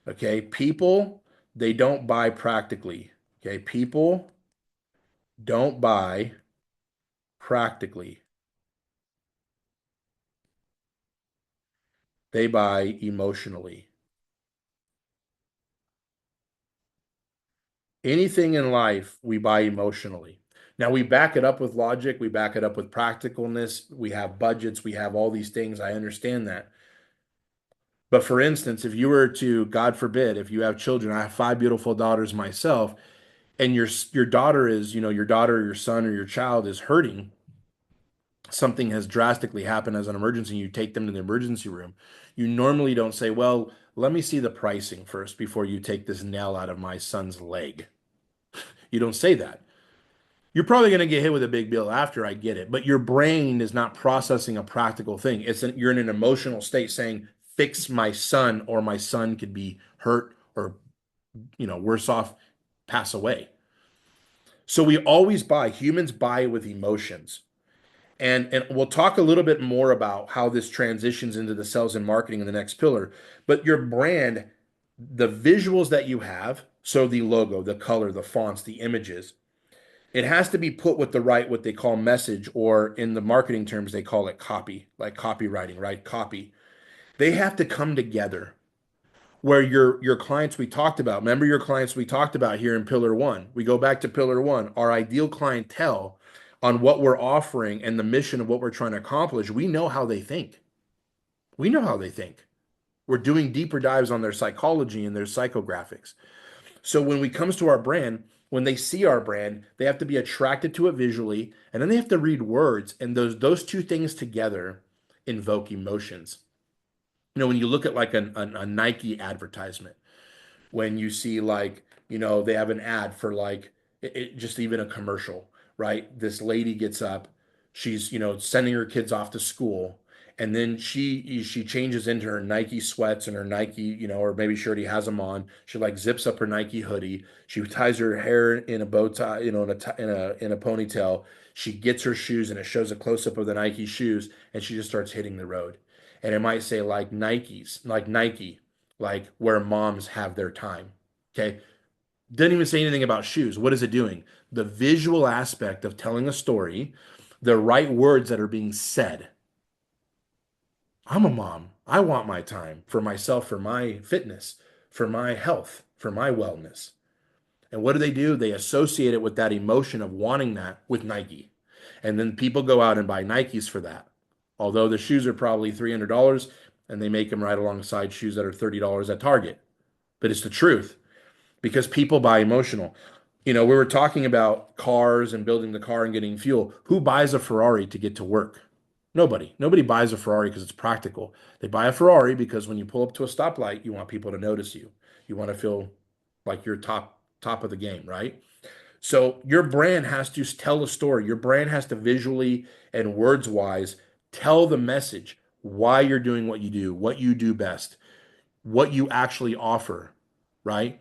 Okay. People, they don't buy practically. Okay. People don't buy practically, they buy emotionally. Anything in life, we buy emotionally. Now, we back it up with logic, we back it up with practicalness, we have budgets, we have all these things. I understand that. But for instance, if you were to, God forbid, if you have children, I have five beautiful daughters myself, and your daughter is, your daughter, or your son, or your child is hurting, something has drastically happened as an emergency, you take them to the emergency room. You normally don't say, well, let me see the pricing first before you take this nail out of my son's leg. You don't say that. You're probably going to get hit with a big bill after, I get it, but your brain is not processing a practical thing. You're in an emotional state saying, fix my son, or my son could be hurt, or, worse off, pass away. So we always buy, humans buy with emotions. And we'll talk a little bit more about how this transitions into the sales and marketing in the next pillar. But your brand, the visuals that you have, so the logo, the color, the fonts, the images, it has to be put with the right, what they call message, or in the marketing terms, they call it copy, like copywriting, right? Copy. They have to come together where your clients we talked about, remember your clients we talked about here in pillar one. We go back to pillar one, our ideal clientele on what we're offering and the mission of what we're trying to accomplish. We know how they think. We know how they think. We're doing deeper dives on their psychology and their psychographics. So when it comes to our brand, when they see our brand, they have to be attracted to it visually, and then they have to read words, and those two things together invoke emotions. When you look at like a Nike advertisement, when you see like, they have an ad for like just even a commercial, right? This lady gets up, she's, sending her kids off to school, and then she changes into her Nike sweats and her Nike, or maybe she already has them on. She like zips up her Nike hoodie. She ties her hair in a bow tie, in a ponytail. She gets her shoes, and it shows a close up of the Nike shoes, and she just starts hitting the road. And it might say like Nike, like where moms have their time. Okay. Doesn't even say anything about shoes. What is it doing? The visual aspect of telling a story, the right words that are being said. I'm a mom. I want my time for myself, for my fitness, for my health, for my wellness. And what do? They associate it with that emotion of wanting that with Nike. And then people go out and buy Nikes for that. Although the shoes are probably $300 and they make them right alongside shoes that are $30 at Target. But it's the truth because people buy emotional. We were talking about cars and building the car and getting fuel. Who buys a Ferrari to get to work? Nobody. Nobody buys a Ferrari because it's practical. They buy a Ferrari because when you pull up to a stoplight, you want people to notice you. You want to feel like you're top of the game, right? So your brand has to tell a story. Your brand has to visually and words wise tell the message why you're doing what you do best, what you actually offer, right?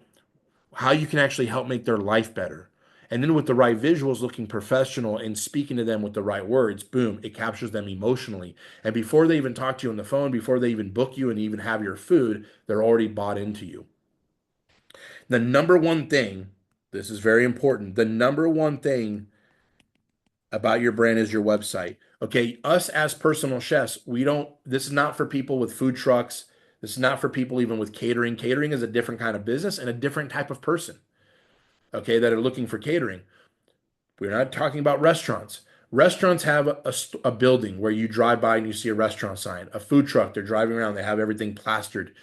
How you can actually help make their life better. And then with the right visuals, looking professional and speaking to them with the right words, boom, it captures them emotionally. And before they even talk to you on the phone, before they even book you and even have your food, they're already bought into you. The number one thing, this is very important, the number one thing about your brand is your website. Okay, us as personal chefs, this is not for people with food trucks. This is not for people even with catering. Catering is a different kind of business and a different type of person, okay, that are looking for catering. We're not talking about restaurants. Restaurants have a building where you drive by and you see a restaurant sign. A food truck, they're driving around, they have everything plastered.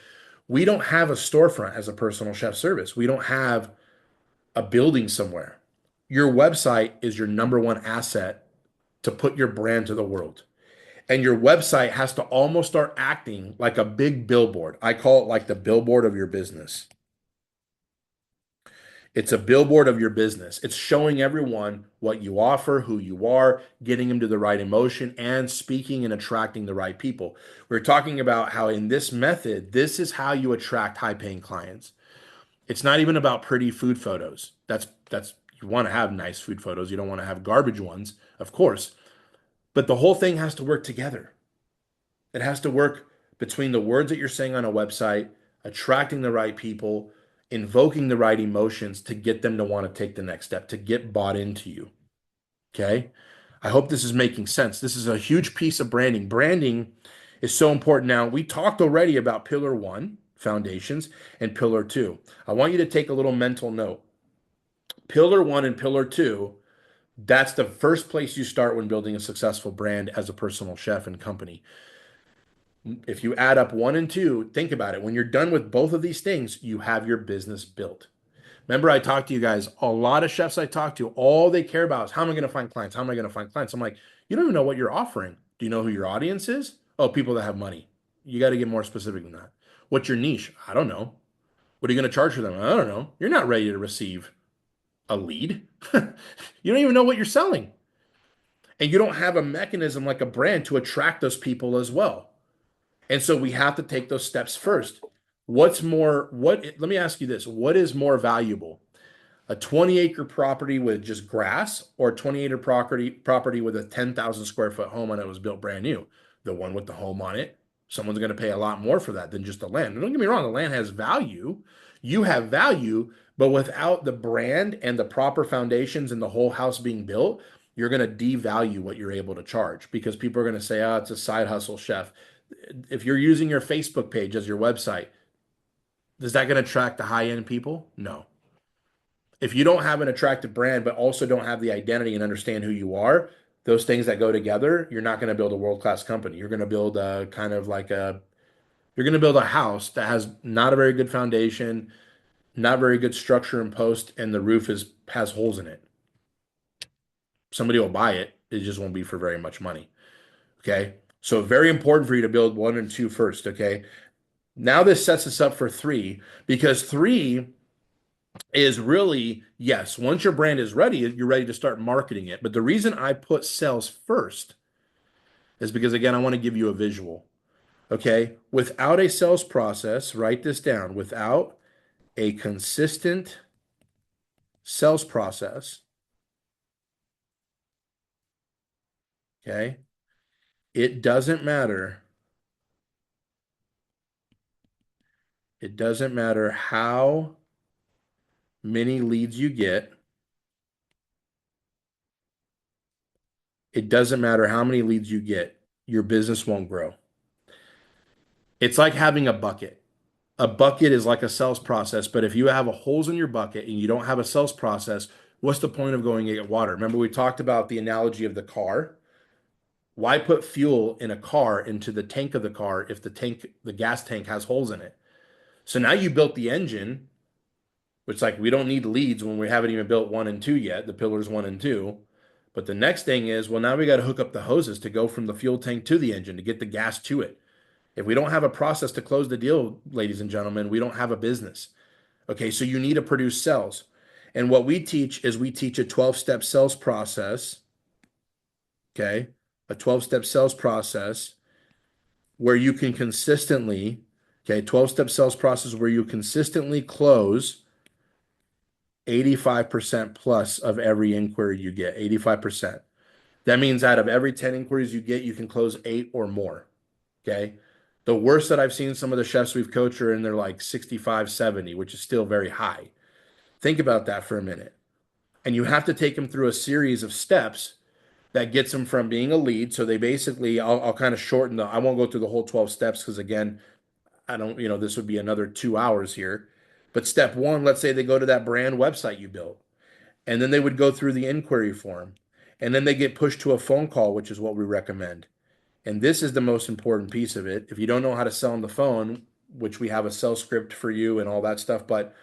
We don't have a storefront as a personal chef service. We don't have a building somewhere. Your website is your number one asset to put your brand to the world. And your website has to almost start acting like a big billboard. I call it like the billboard of your business. It's a billboard of your business. It's showing everyone what you offer, who you are, getting them to the right emotion, and speaking and attracting the right people. We're talking about how in this method, this is how you attract high-paying clients. It's not even about pretty food photos. That's You want to have nice food photos. You don't want to have garbage ones, of course. But the whole thing has to work together. It has to work between the words that you're saying on a website, attracting the right people, invoking the right emotions to get them to want to take the next step, to get bought into you. Okay. I hope this is making sense. This is a huge piece of branding. Branding is so important. Now, we talked already about pillar one, foundations, and pillar two. I want you to take a little mental note. Pillar one and pillar two, that's the first place you start when building a successful brand as a personal chef and company. If you add up one and two, think about it. When you're done with both of these things, you have your business built. Remember, I talked to you guys, a lot of chefs I talk to, all they care about is how am I going to find clients? How am I going to find clients? I'm like, you don't even know what you're offering. Do you know who your audience is? Oh, people that have money. You got to get more specific than that. What's your niche? I don't know. What are you going to charge for them? I don't know. You're not ready to receive a lead. You don't even know what you're selling. And you don't have a mechanism like a brand to attract those people as well. And so we have to take those steps first. Let me ask you this. What is more valuable? A 20-acre property with just grass or a 20-acre property with a 10,000 square foot home on it was built brand new? The one with the home on it, someone's going to pay a lot more for that than just the land. And don't get me wrong, the land has value. You have value, but without the brand and the proper foundations and the whole house being built, you're going to devalue what you're able to charge because people are going to say, oh, it's a side hustle chef. If you're using your Facebook page as your website, is that going to attract the high end people? No. If you don't have an attractive brand, but also don't have the identity and understand who you are, those things that go together, you're not going to build a world-class company. You're going to build a kind of like a, you're going to build a house that has not a very good foundation, not very good structure and post, and the roof has holes in it. Somebody will buy it. It just won't be for very much money. Okay. So very important for you to build one and two first. Okay. Now this sets us up for three because three is really, yes, once your brand is ready, you're ready to start marketing it. But the reason I put sales first is because, again, I want to give you a visual. Okay. Without a sales process, write this down. Without a consistent sales process, okay, it doesn't matter. It doesn't matter how many leads you get. It doesn't matter how many leads you get. Your business won't grow. It's like having a bucket. A bucket is like a sales process, but if you have a holes in your bucket and you don't have a sales process, what's the point of going to get water? Remember, we talked about the analogy of the car. Why put fuel in a car into the tank of the car if the gas tank has holes in it? So now you built the engine, which like we don't need leads when we haven't even built one and two yet, the pillars one and two. But the next thing is, well, now we got to hook up the hoses to go from the fuel tank to the engine to get the gas to it. If we don't have a process to close the deal, ladies and gentlemen, we don't have a business. Okay, so you need to produce sales. And what we teach is we teach a 12-step sales process, okay? A 12-step sales process where you can consistently, okay, 12-step sales process where you consistently close 85% plus of every inquiry you get, 85%. That means out of every 10 inquiries you get, you can close 8 or more, okay? The worst that I've seen some of the chefs we've coached are in their like 65, 70, which is still very high. Think about that for a minute. And you have to take them through a series of steps that gets them from being a lead. So they basically, I'll kind of shorten I won't go through the whole 12 steps because again, I don't, this would be another 2 hours here. But step one, let's say they go to that brand website you built, and then they would go through the inquiry form, and then they get pushed to a phone call, which is what we recommend. And this is the most important piece of it. If you don't know how to sell on the phone, which we have a sales script for you and all that stuff, but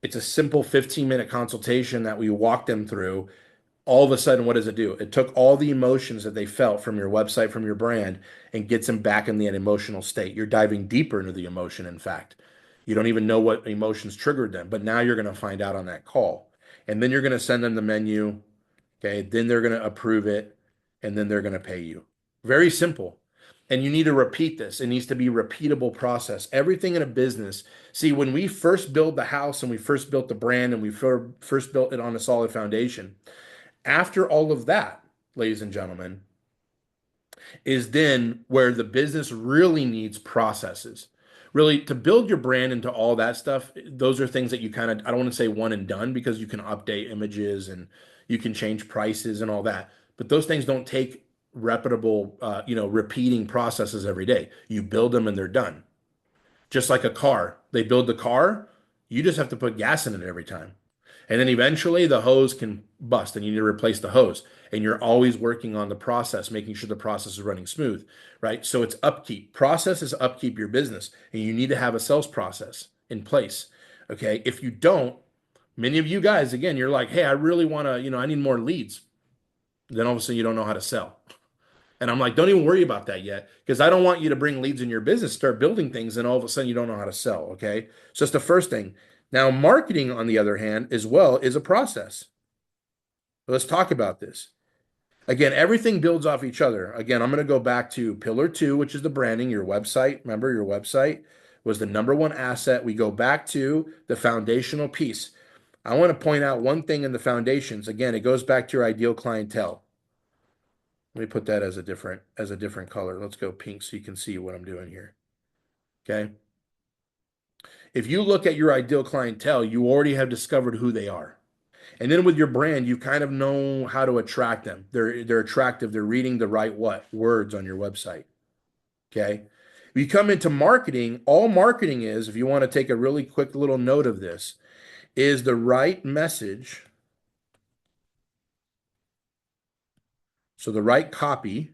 it's a simple 15-minute consultation that we walk them through. All of a sudden, what does it do? It took all the emotions that they felt from your website, from your brand, and gets them back in the emotional state. You're diving deeper into the emotion, in fact. You don't even know what emotions triggered them, but now you're going to find out on that call. And then you're going to send them the menu. Okay. Then they're going to approve it, and then they're going to pay you. Very simple. And you need to repeat this. It needs to be a repeatable process. Everything in a business. See, when we first build the house and we first built the brand and we first built it on a solid foundation, after all of that, ladies and gentlemen, is then where the business really needs processes. Really, to build your brand into all that stuff, those are things that you kind of, I don't want to say one and done because you can update images and you can change prices and all that. But those things don't take reputable, repeating processes every day. You build them and they're done. Just like a car, they build the car, you just have to put gas in it every time. And then eventually the hose can bust and you need to replace the hose. And you're always working on the process, making sure the process is running smooth, right? So it's upkeep. Process is upkeep your business, and you need to have a sales process in place. Okay. If you don't, many of you guys, again, you're like, hey, I really want to, I need more leads. Then all of a sudden you don't know how to sell. And I'm like, don't even worry about that yet, because I don't want you to bring leads in your business, start building things, and all of a sudden you don't know how to sell. Okay. So that's the first thing. Now, marketing, on the other hand, as well, is a process. Let's talk about this. Again, everything builds off each other. Again, I'm going to go back to pillar two, which is the branding, your website. Remember, your website was the number one asset. We go back to the foundational piece. I want to point out one thing in the foundations. Again, it goes back to your ideal clientele. Let me put that as a different color. Let's go pink so you can see what I'm doing here. Okay. If you look at your ideal clientele, you already have discovered who they are. And then with your brand, you kind of know how to attract them. They're attractive. They're reading the right what? Words on your website. Okay. If you come into marketing, all marketing is, if you want to take a really quick little note of this, is the right message. So the right copy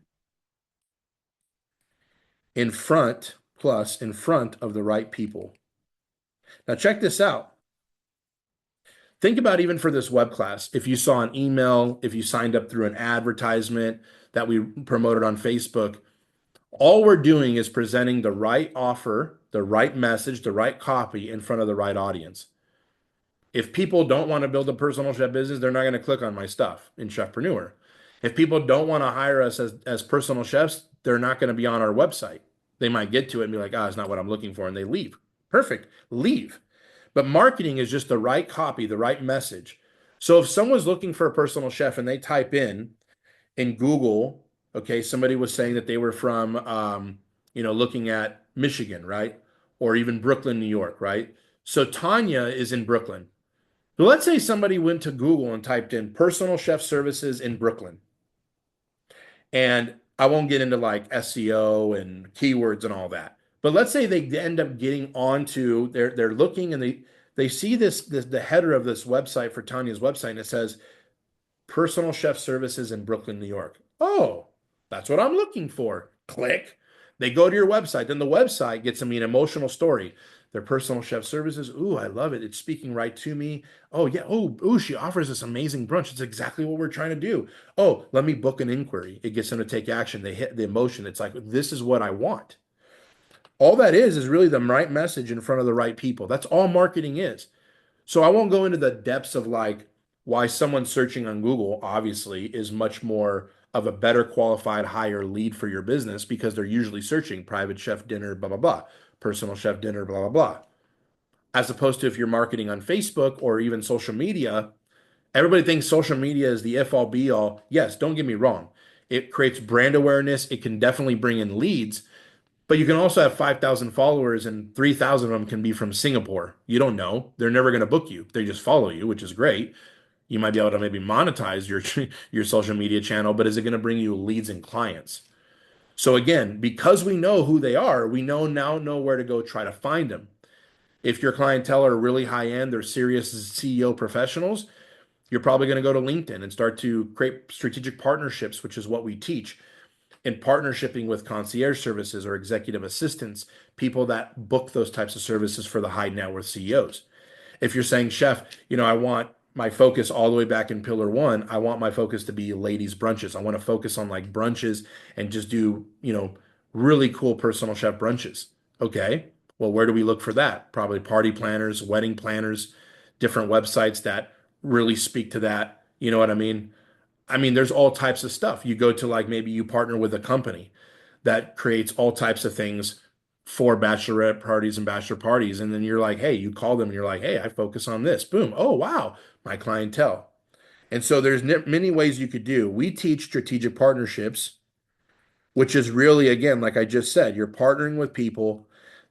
in front, plus in front of the right people. Now check this out. Think about, even for this web class, if you saw an email, if you signed up through an advertisement that we promoted on Facebook, all we're doing is presenting the right offer, the right message, the right copy in front of the right audience. If people don't want to build a personal chef business, they're not going to click on my stuff in Chefpreneur. If people don't want to hire us as personal chefs, they're not going to be on our website. They might get to it and be like, oh, it's not what I'm looking for, and they leave. Perfect. Leave. But marketing is just the right copy, the right message. So if someone's looking for a personal chef and they type in Google, okay, somebody was saying that they were from, looking at Michigan, right? Or even Brooklyn, New York, right? So Tanya is in Brooklyn. So let's say somebody went to Google and typed in personal chef services in Brooklyn. And I won't get into like SEO and keywords and all that. But let's say they end up getting onto, they're looking and they see this the header of this website for Tanya's website, and it says personal chef services in Brooklyn, New York. Oh, that's what I'm looking for. Click. They go to your website. Then the website gets them an emotional story. Their personal chef services. Ooh, I love it. It's speaking right to me. Oh, yeah. Oh, she offers this amazing brunch. It's exactly what we're trying to do. Oh, let me book an inquiry. It gets them to take action. They hit the emotion. It's like, this is what I want. All that is really the right message in front of the right people. That's all marketing is. So I won't go into the depths of like why someone searching on Google obviously is much more of a better qualified, higher lead for your business, because they're usually searching private chef dinner, blah, blah, blah, personal chef dinner, blah, blah, blah. As opposed to if you're marketing on Facebook or even social media, everybody thinks social media is the if all be all. Yes, don't get me wrong. It creates brand awareness. It can definitely bring in leads, but you can also have 5,000 followers and 3,000 of them can be from Singapore. You don't know. They're never going to book you. They just follow you, which is great. You might be able to maybe monetize your social media channel, but is it going to bring you leads and clients? So again, because we know who they are, we know where to go try to find them. If your clientele are really high end, they're serious CEO professionals, you're probably going to go to LinkedIn and start to create strategic partnerships, which is what we teach in partnershiping with concierge services or executive assistants, people that book those types of services for the high net worth CEOs. If you're saying, chef, I want my focus all the way back in pillar one, I want my focus to be ladies brunches. I want to focus on like brunches and just do, really cool personal chef brunches. Okay. Well, where do we look for that? Probably party planners, wedding planners, different websites that really speak to that. You know what I mean? There's all types of stuff. You go to, like, maybe you partner with a company that creates all types of things for bachelorette parties and bachelor parties. And then you're like, hey, you call them and you're like, hey, I focus on this. Boom. Oh, wow. My clientele. And so there's many ways you could do. We teach strategic partnerships, which is really, again, like I just said, you're partnering with people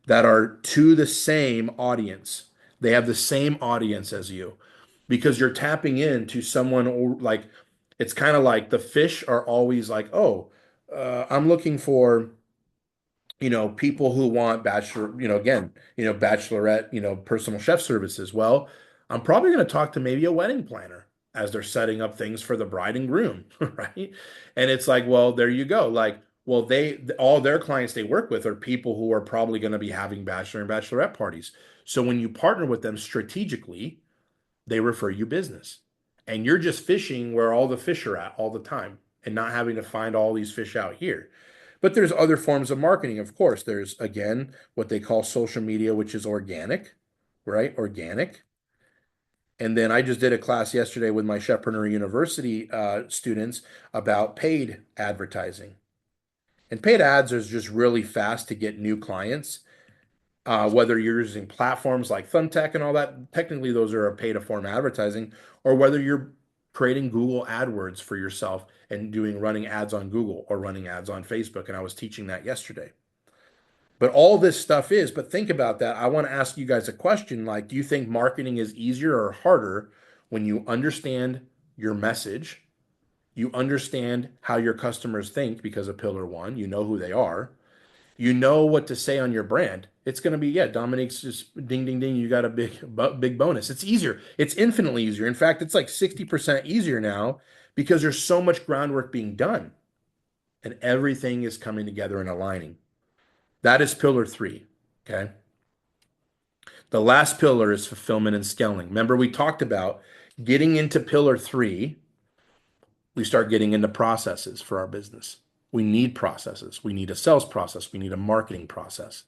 that are to the same audience. They have the same audience as you because you're tapping into someone like it's kind of like the fish are always like, oh, I'm looking for people who want bachelor, again, bachelorette, personal chef services. Well, I'm probably going to talk to maybe a wedding planner as they're setting up things for the bride and groom, right? And it's like, well, there you go. Like, well, all their clients they work with are people who are probably going to be having bachelor and bachelorette parties. So when you partner with them strategically, they refer you business. And you're just fishing where all the fish are at all the time and not having to find all these fish out here. But there's other forms of marketing, of course. There's, again, what they call social media, which is organic, right? Organic. And then I just did a class yesterday with my Chefpreneur University students about paid advertising. And paid ads is just really fast to get new clients. Whether you're using platforms like Thumbtack and all that, technically those are a pay to form advertising, or whether you're creating Google AdWords for yourself and doing running ads on Google or running ads on Facebook. And I was teaching that yesterday. But all this stuff is, but think about that. I want to ask you guys a question like, do you think marketing is easier or harder when you understand your message? You understand how your customers think because of pillar one, you know who they are, you know what to say on your brand. It's going to be, yeah, Dominique's just ding, ding, ding. You got a big bonus. It's easier. It's infinitely easier. In fact, it's like 60% easier now because there's so much groundwork being done and everything is coming together and aligning. That is pillar three. Okay. The last pillar is fulfillment and scaling. Remember, we talked about getting into pillar three, we start getting into processes for our business. We need processes. We need a sales process. We need a marketing process.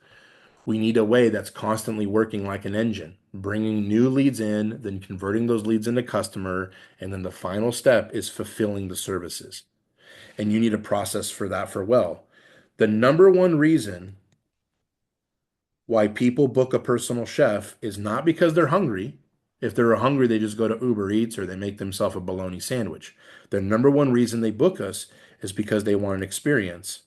We need a way that's constantly working like an engine, bringing new leads in, then converting those leads into customer. And then the final step is fulfilling the services. And you need a process for that for well. The number one reason why people book a personal chef is not because they're hungry. If they're hungry, they just go to Uber Eats or they make themselves a bologna sandwich. The number one reason they book us is because they want an experience.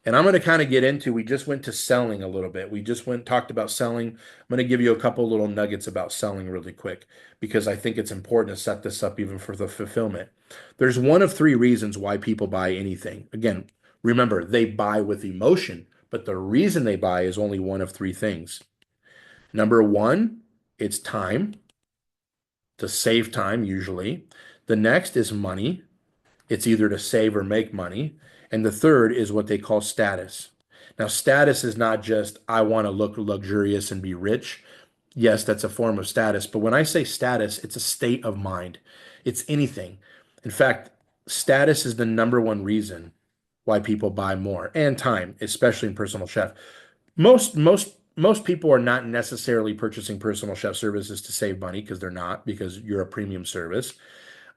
And I'm going to kind of get into, we just went to selling a little bit. We just talked about selling. I'm going to give you a couple little nuggets about selling really quick because I think it's important to set this up even for the fulfillment. There's one of three reasons why people buy anything. Again, remember, they buy with emotion, but the reason they buy is only one of three things. Number one, it's time, to save time usually. The next is money. It's either to save or make money. And the third is what they call status. Now, status is not just, I want to look luxurious and be rich. Yes, that's a form of status. But when I say status, it's a state of mind, it's anything. In fact, status is the number one reason why people buy more and time, especially in personal chef. Most people are not necessarily purchasing personal chef services to save money because they're not, because you're a premium service.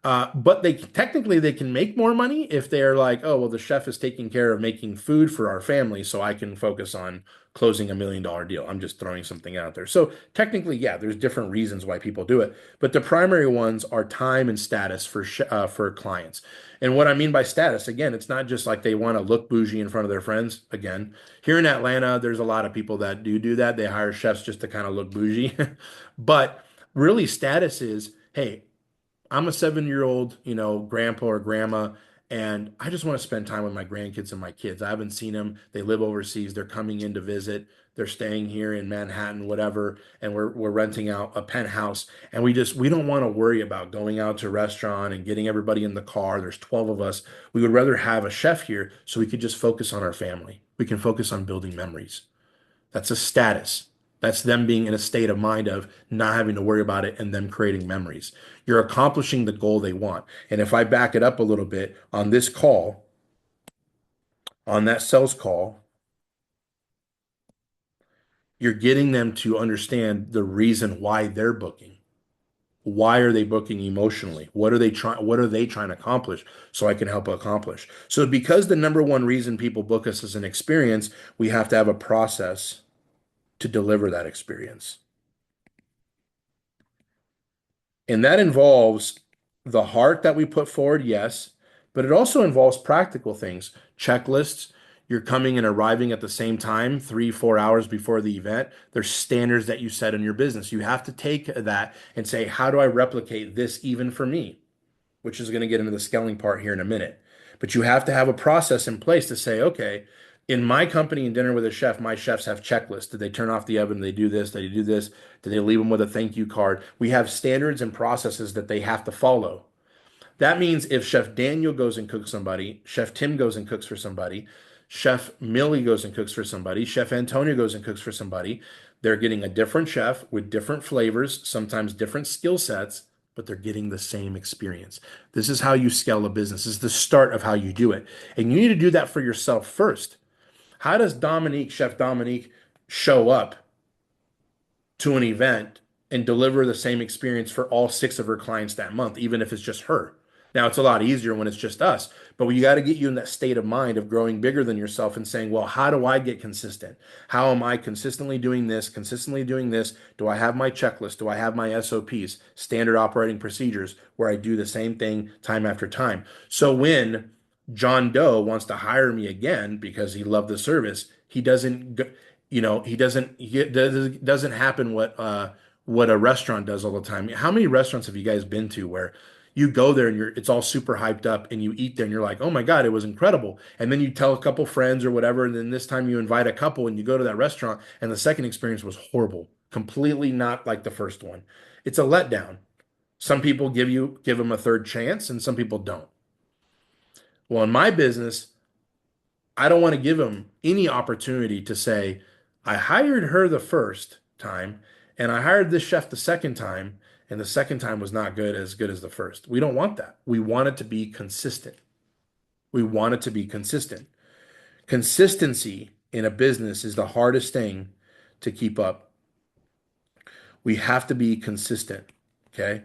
But they can make more money if they're like, oh, well, the chef is taking care of making food for our family, so I can focus on closing $1 million deal. I'm just throwing something out there. So technically, yeah, there's different reasons why people do it, but the primary ones are time and status for clients. And what I mean by status, again, it's not just like they want to look bougie in front of their friends. Again, here in Atlanta, there's a lot of people that do that. They hire chefs just to kind of look bougie, but really, status is, hey, I'm a 7-year-old, grandpa or grandma, and I just want to spend time with my grandkids and my kids. I haven't seen them. They live overseas. They're coming in to visit. They're staying here in Manhattan, whatever, and we're renting out a penthouse. And we don't want to worry about going out to a restaurant and getting everybody in the car. There's 12 of us. We would rather have a chef here so we could just focus on our family. We can focus on building memories. That's a status. That's them being in a state of mind of not having to worry about it and them creating memories. You're accomplishing the goal they want. And if I back it up a little bit on this call, on that sales call, you're getting them to understand the reason why they're booking. Why are they booking emotionally? What are they trying to accomplish so I can help accomplish? So because the number one reason people book us is an experience, we have to have a process to deliver that experience. And that involves the heart that we put forward, yes, but it also involves practical things, checklists. You're coming and arriving at the same time, 3, 4 hours before the event. There's standards that you set in your business. You have to take that and say, how do I replicate this even for me? Which is going to get into the scaling part here in a minute. But you have to have a process in place to say, okay, in my company in Dinner with a Chef, my chefs have checklists. Did they turn off the oven? Did they do this? Did they do this? Did they leave them with a thank you card? We have standards and processes that they have to follow. That means if Chef Daniel goes and cooks somebody, Chef Tim goes and cooks for somebody, Chef Millie goes and cooks for somebody, Chef Antonio goes and cooks for somebody, they're getting a different chef with different flavors, sometimes different skill sets, but they're getting the same experience. This is how you scale a business. This is the start of how you do it. And you need to do that for yourself first. How does Chef Dominique, show up to an event and deliver the same experience for all 6 of her clients that month, even if it's just her? Now, it's a lot easier when it's just us, but we got to get you in that state of mind of growing bigger than yourself and saying, well, how do I get consistent? How am I consistently doing this, consistently doing this? Do I have my checklist? Do I have my SOPs, standard operating procedures, where I do the same thing time after time? So when John Doe wants to hire me again because he loved the service, he doesn't, he doesn't happen what a restaurant does all the time. How many restaurants have you guys been to where you go there and it's all super hyped up and you eat there and you're like, oh my God, it was incredible. And then you tell a couple friends or whatever, and then this time you invite a couple and you go to that restaurant and the second experience was horrible, completely not like the first one. It's a letdown. Some people give them a third chance and some people don't. Well, in my business, I don't want to give them any opportunity to say, I hired her the first time and I hired this chef the second time, and the second time was not good as the first. We don't want that. We want it to be consistent. We want it to be consistent. Consistency in a business is the hardest thing to keep up. We have to be consistent. Okay.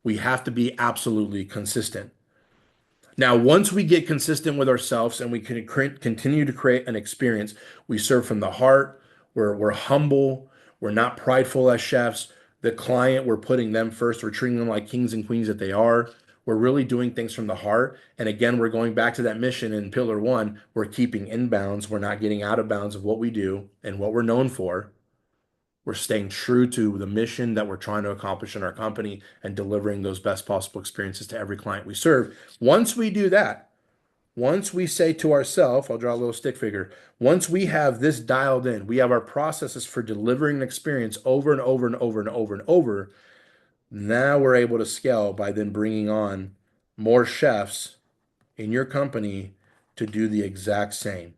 We have to be absolutely consistent. Now, once we get consistent with ourselves and we can continue to create an experience, we serve from the heart, we're humble, we're not prideful as chefs. The client, we're putting them first, we're treating them like kings and queens that they are. We're really doing things from the heart. And again, we're going back to that mission in pillar one. We're keeping inbounds, we're not getting out of bounds of what we do and what we're known for. We're staying true to the mission that we're trying to accomplish in our company and delivering those best possible experiences to every client we serve. Once we do that, once we say to ourselves, I'll draw a little stick figure, once we have this dialed in, we have our processes for delivering an experience over and over and over and over and over. Now we're able to scale by then bringing on more chefs in your company to do the exact same,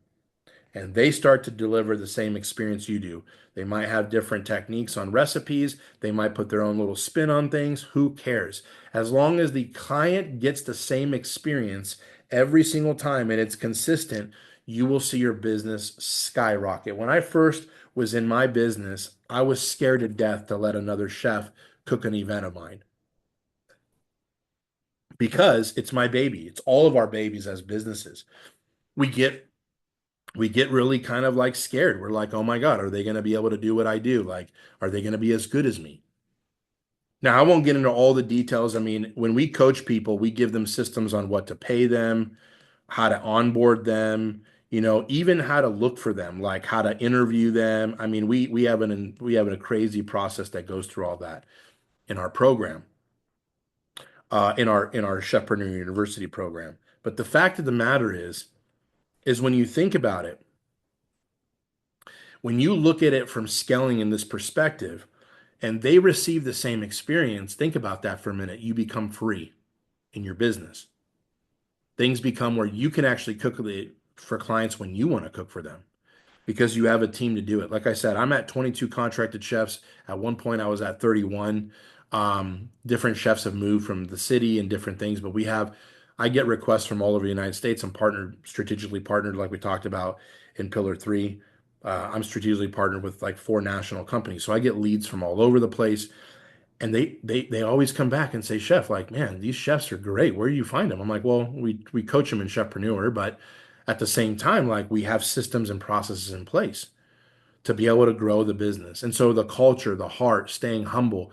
and they start to deliver the same experience you do. They might have different techniques on recipes. They might put their own little spin on things. Who cares? As long as the client gets the same experience every single time and it's consistent, you will see your business skyrocket. When I first was in my business, I was scared to death to let another chef cook an event of mine because it's my baby. It's all of our babies as businesses. We get we get really kind of like scared. We're like, oh my God, are they going to be able to do what I do? Like, are they going to be as good as me? Now, I won't get into all the details. I mean, when we coach people, we give them systems on what to pay them, how to onboard them, even how to look for them, like how to interview them. I mean, we have a crazy process that goes through all that in our program, in our Chefpreneur University program. But the fact of the matter is when you think about it, when you look at it from scaling in this perspective and they receive the same experience, think about that for a minute. You become free in your business. Things become where you can actually cook for clients when you want to cook for them because you have a team to do it. Like I said, I'm at 22 contracted chefs. At one point, I was at 31. Different chefs have moved from the city and different things, but I get requests from all over the United States. I'm strategically partnered, like we talked about in Pillar 3. I'm strategically partnered with like 4 national companies. So I get leads from all over the place. And they always come back and say, Chef, like, man, these chefs are great. Where do you find them? I'm like, well, we coach them in Chefpreneur, but at the same time, like we have systems and processes in place to be able to grow the business. And so the culture, the heart, staying humble,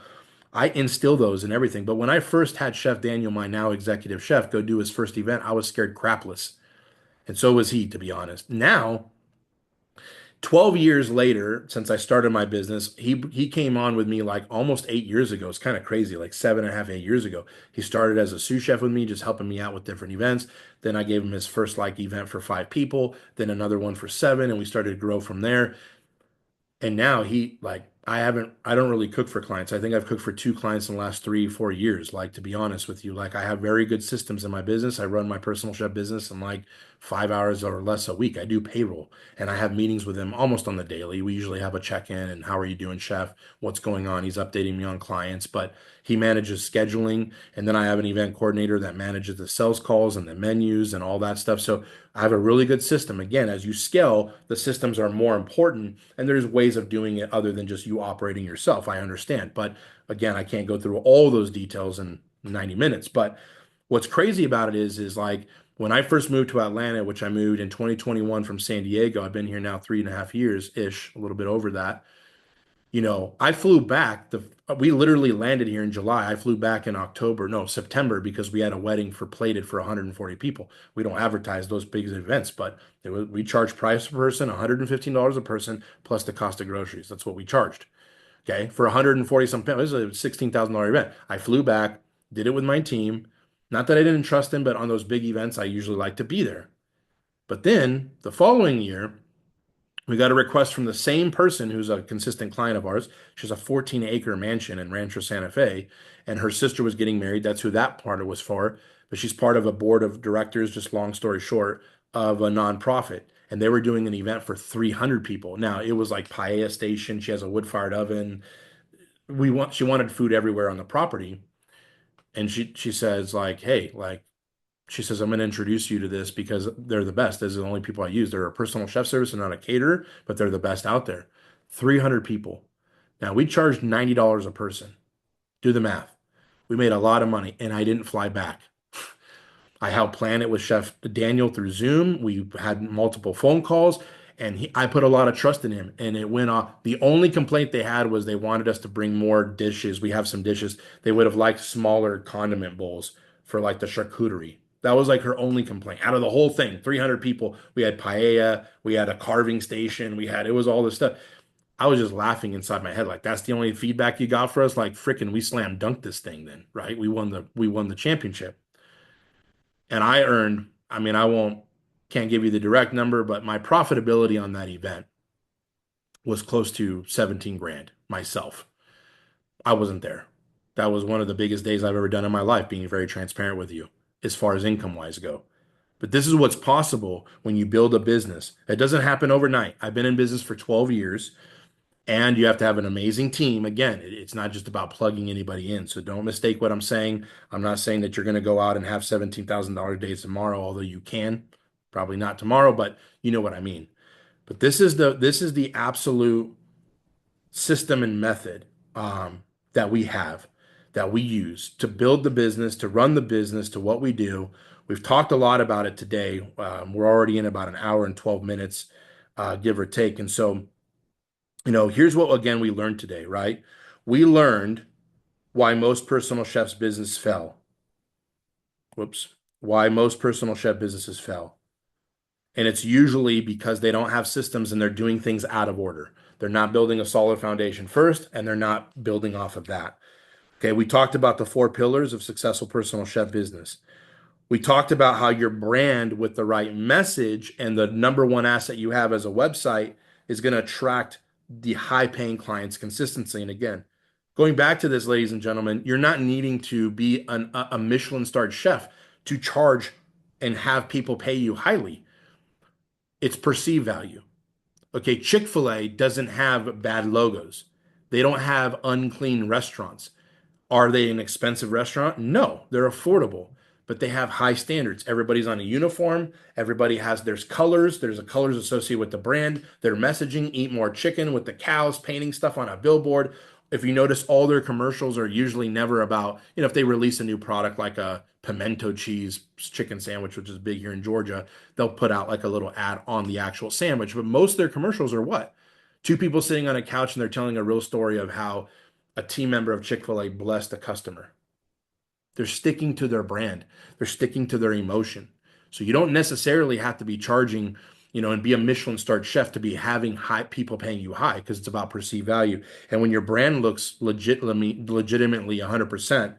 I instill those in everything. But when I first had Chef Daniel, my now executive chef, go do his first event, I was scared crapless. And so was he, to be honest. Now, 12 years later, since I started my business, he came on with me like almost 8 years ago. It's kind of crazy, like 7.5, 8 years ago. He started as a sous chef with me, just helping me out with different events. Then I gave him his first like event for 5 people, then another one for seven, and we started to grow from there. And now he like I don't really cook for clients. I think I've cooked for 2 clients in the last 3, 4 years. Like to be honest with you, like I have very good systems in my business. I run my personal chef business in like 5 hours or less a week. I do payroll and I have meetings with him almost on the daily. We usually have a check-in and how are you doing, chef? What's going on? He's updating me on clients, but he manages scheduling. And then I have an event coordinator that manages the sales calls and the menus and all that stuff. So I have a really good system. Again, as you scale, the systems are more important, and there's ways of doing it other than just you operating yourself. I understand. But again, I can't go through all those details in 90 minutes. But what's crazy about it is like when I first moved to Atlanta, which I moved in 2021 from San Diego, I've been here now 3.5 years ish, a little bit over that. I flew back. We literally landed here in July. I flew back in October, no, September, because we had a wedding for plated for 140 people. We don't advertise those big events, but we charge price per person, $115 a person, plus the cost of groceries. That's what we charged. Okay, for 140 some people, this is a $16,000 event. I flew back, did it with my team. Not that I didn't trust them, but on those big events, I usually like to be there. But then the following year, we got a request from the same person who's a consistent client of ours. She has a 14-acre mansion in Rancho Santa Fe, and her sister was getting married. That's who that part was for. But she's part of a board of directors, just long story short, of a nonprofit. And they were doing an event for 300 people. Now, it was like paella station. She has a wood-fired oven. She wanted food everywhere on the property. And she says, like, hey, like, she says, I'm going to introduce you to this because they're the best. Those are the only people I use. They're a personal chef service and not a caterer, but they're the best out there. 300 people. Now we charged $90 a person. Do the math. We made a lot of money and I didn't fly back. I helped plan it with Chef Daniel through Zoom. We had multiple phone calls and I put a lot of trust in him and it went off. The only complaint they had was they wanted us to bring more dishes. We have some dishes. They would have liked smaller condiment bowls for like the charcuterie. That was like her only complaint out of the whole thing. 300 people. We had paella. We had a carving station. It was all this stuff. I was just laughing inside my head. Like, that's the only feedback you got for us? Like, freaking, we slam dunked this thing then, right? We won the championship. And I earned, I mean, can't give you the direct number, but my profitability on that event was close to 17 grand myself. I wasn't there. That was one of the biggest days I've ever done in my life, being very transparent with you as far as income wise go. But this is what's possible when you build a business. It doesn't happen overnight. I've been in business for 12 years and you have to have an amazing team. Again, it's not just about plugging anybody in. So don't mistake what I'm saying. I'm not saying that you're going to go out and have $17,000 days tomorrow, although you can. Probably not tomorrow, but you know what I mean. But this is the absolute system and method that we have, that we use to build the business, to run the business, to what we do. We've talked a lot about it today. We're already in about an hour and 12 minutes, give or take. And so, here's what, again, we learned today, right? We learned why most personal chefs' business fell. Whoops. Why most personal chef businesses fell. And it's usually because they don't have systems and they're doing things out of order. They're not building a solid foundation first, and they're not building off of that. Okay, we talked about the 4 pillars of successful personal chef business. We talked about how your brand with the right message and the number one asset you have as a website is going to attract the high paying clients consistently. And again, going back to this, ladies and gentlemen, you're not needing to be a Michelin starred chef to charge and have people pay you highly. It's perceived value. Okay, Chick-fil-A doesn't have bad logos. They don't have unclean restaurants. Are they an expensive restaurant? No, they're affordable, but they have high standards. Everybody's on a uniform. There's colors. There's a colors associated with the brand. Their messaging, eat more chicken with the cows, painting stuff on a billboard. If you notice, all their commercials are usually never about, if they release a new product like a pimento cheese chicken sandwich, which is big here in Georgia, they'll put out like a little ad on the actual sandwich. But most of their commercials are what? Two people sitting on a couch and they're telling a real story of how a team member of Chick-fil-A blessed a customer. They're sticking to their brand. They're sticking to their emotion. So you don't necessarily have to be charging, and be a Michelin starred chef to be having high people paying you high because it's about perceived value. And when your brand looks legitimately 100%,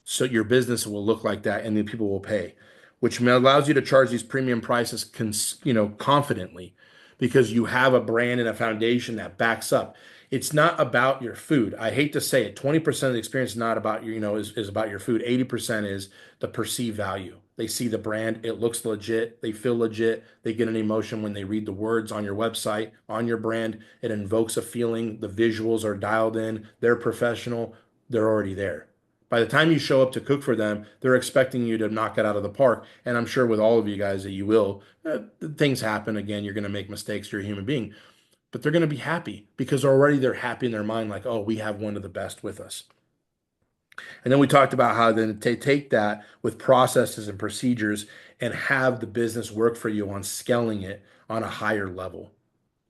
so your business will look like that and then people will pay, which allows you to charge these premium prices confidently because you have a brand and a foundation that backs up. It's not about your food. I hate to say it. 20% of the experience is not about your, is about your food. 80% is the perceived value. They see the brand, it looks legit, they feel legit, they get an emotion when they read the words on your website, on your brand. It invokes a feeling, the visuals are dialed in, they're professional, they're already there. By the time you show up to cook for them, they're expecting you to knock it out of the park. And I'm sure with all of you guys that you will. Things happen. Again, you're going to make mistakes. You're a human being, but they're going to be happy because already they're happy in their mind, like, oh, we have one of the best with us. And then we talked about how then to take that with processes and procedures and have the business work for you on scaling it on a higher level.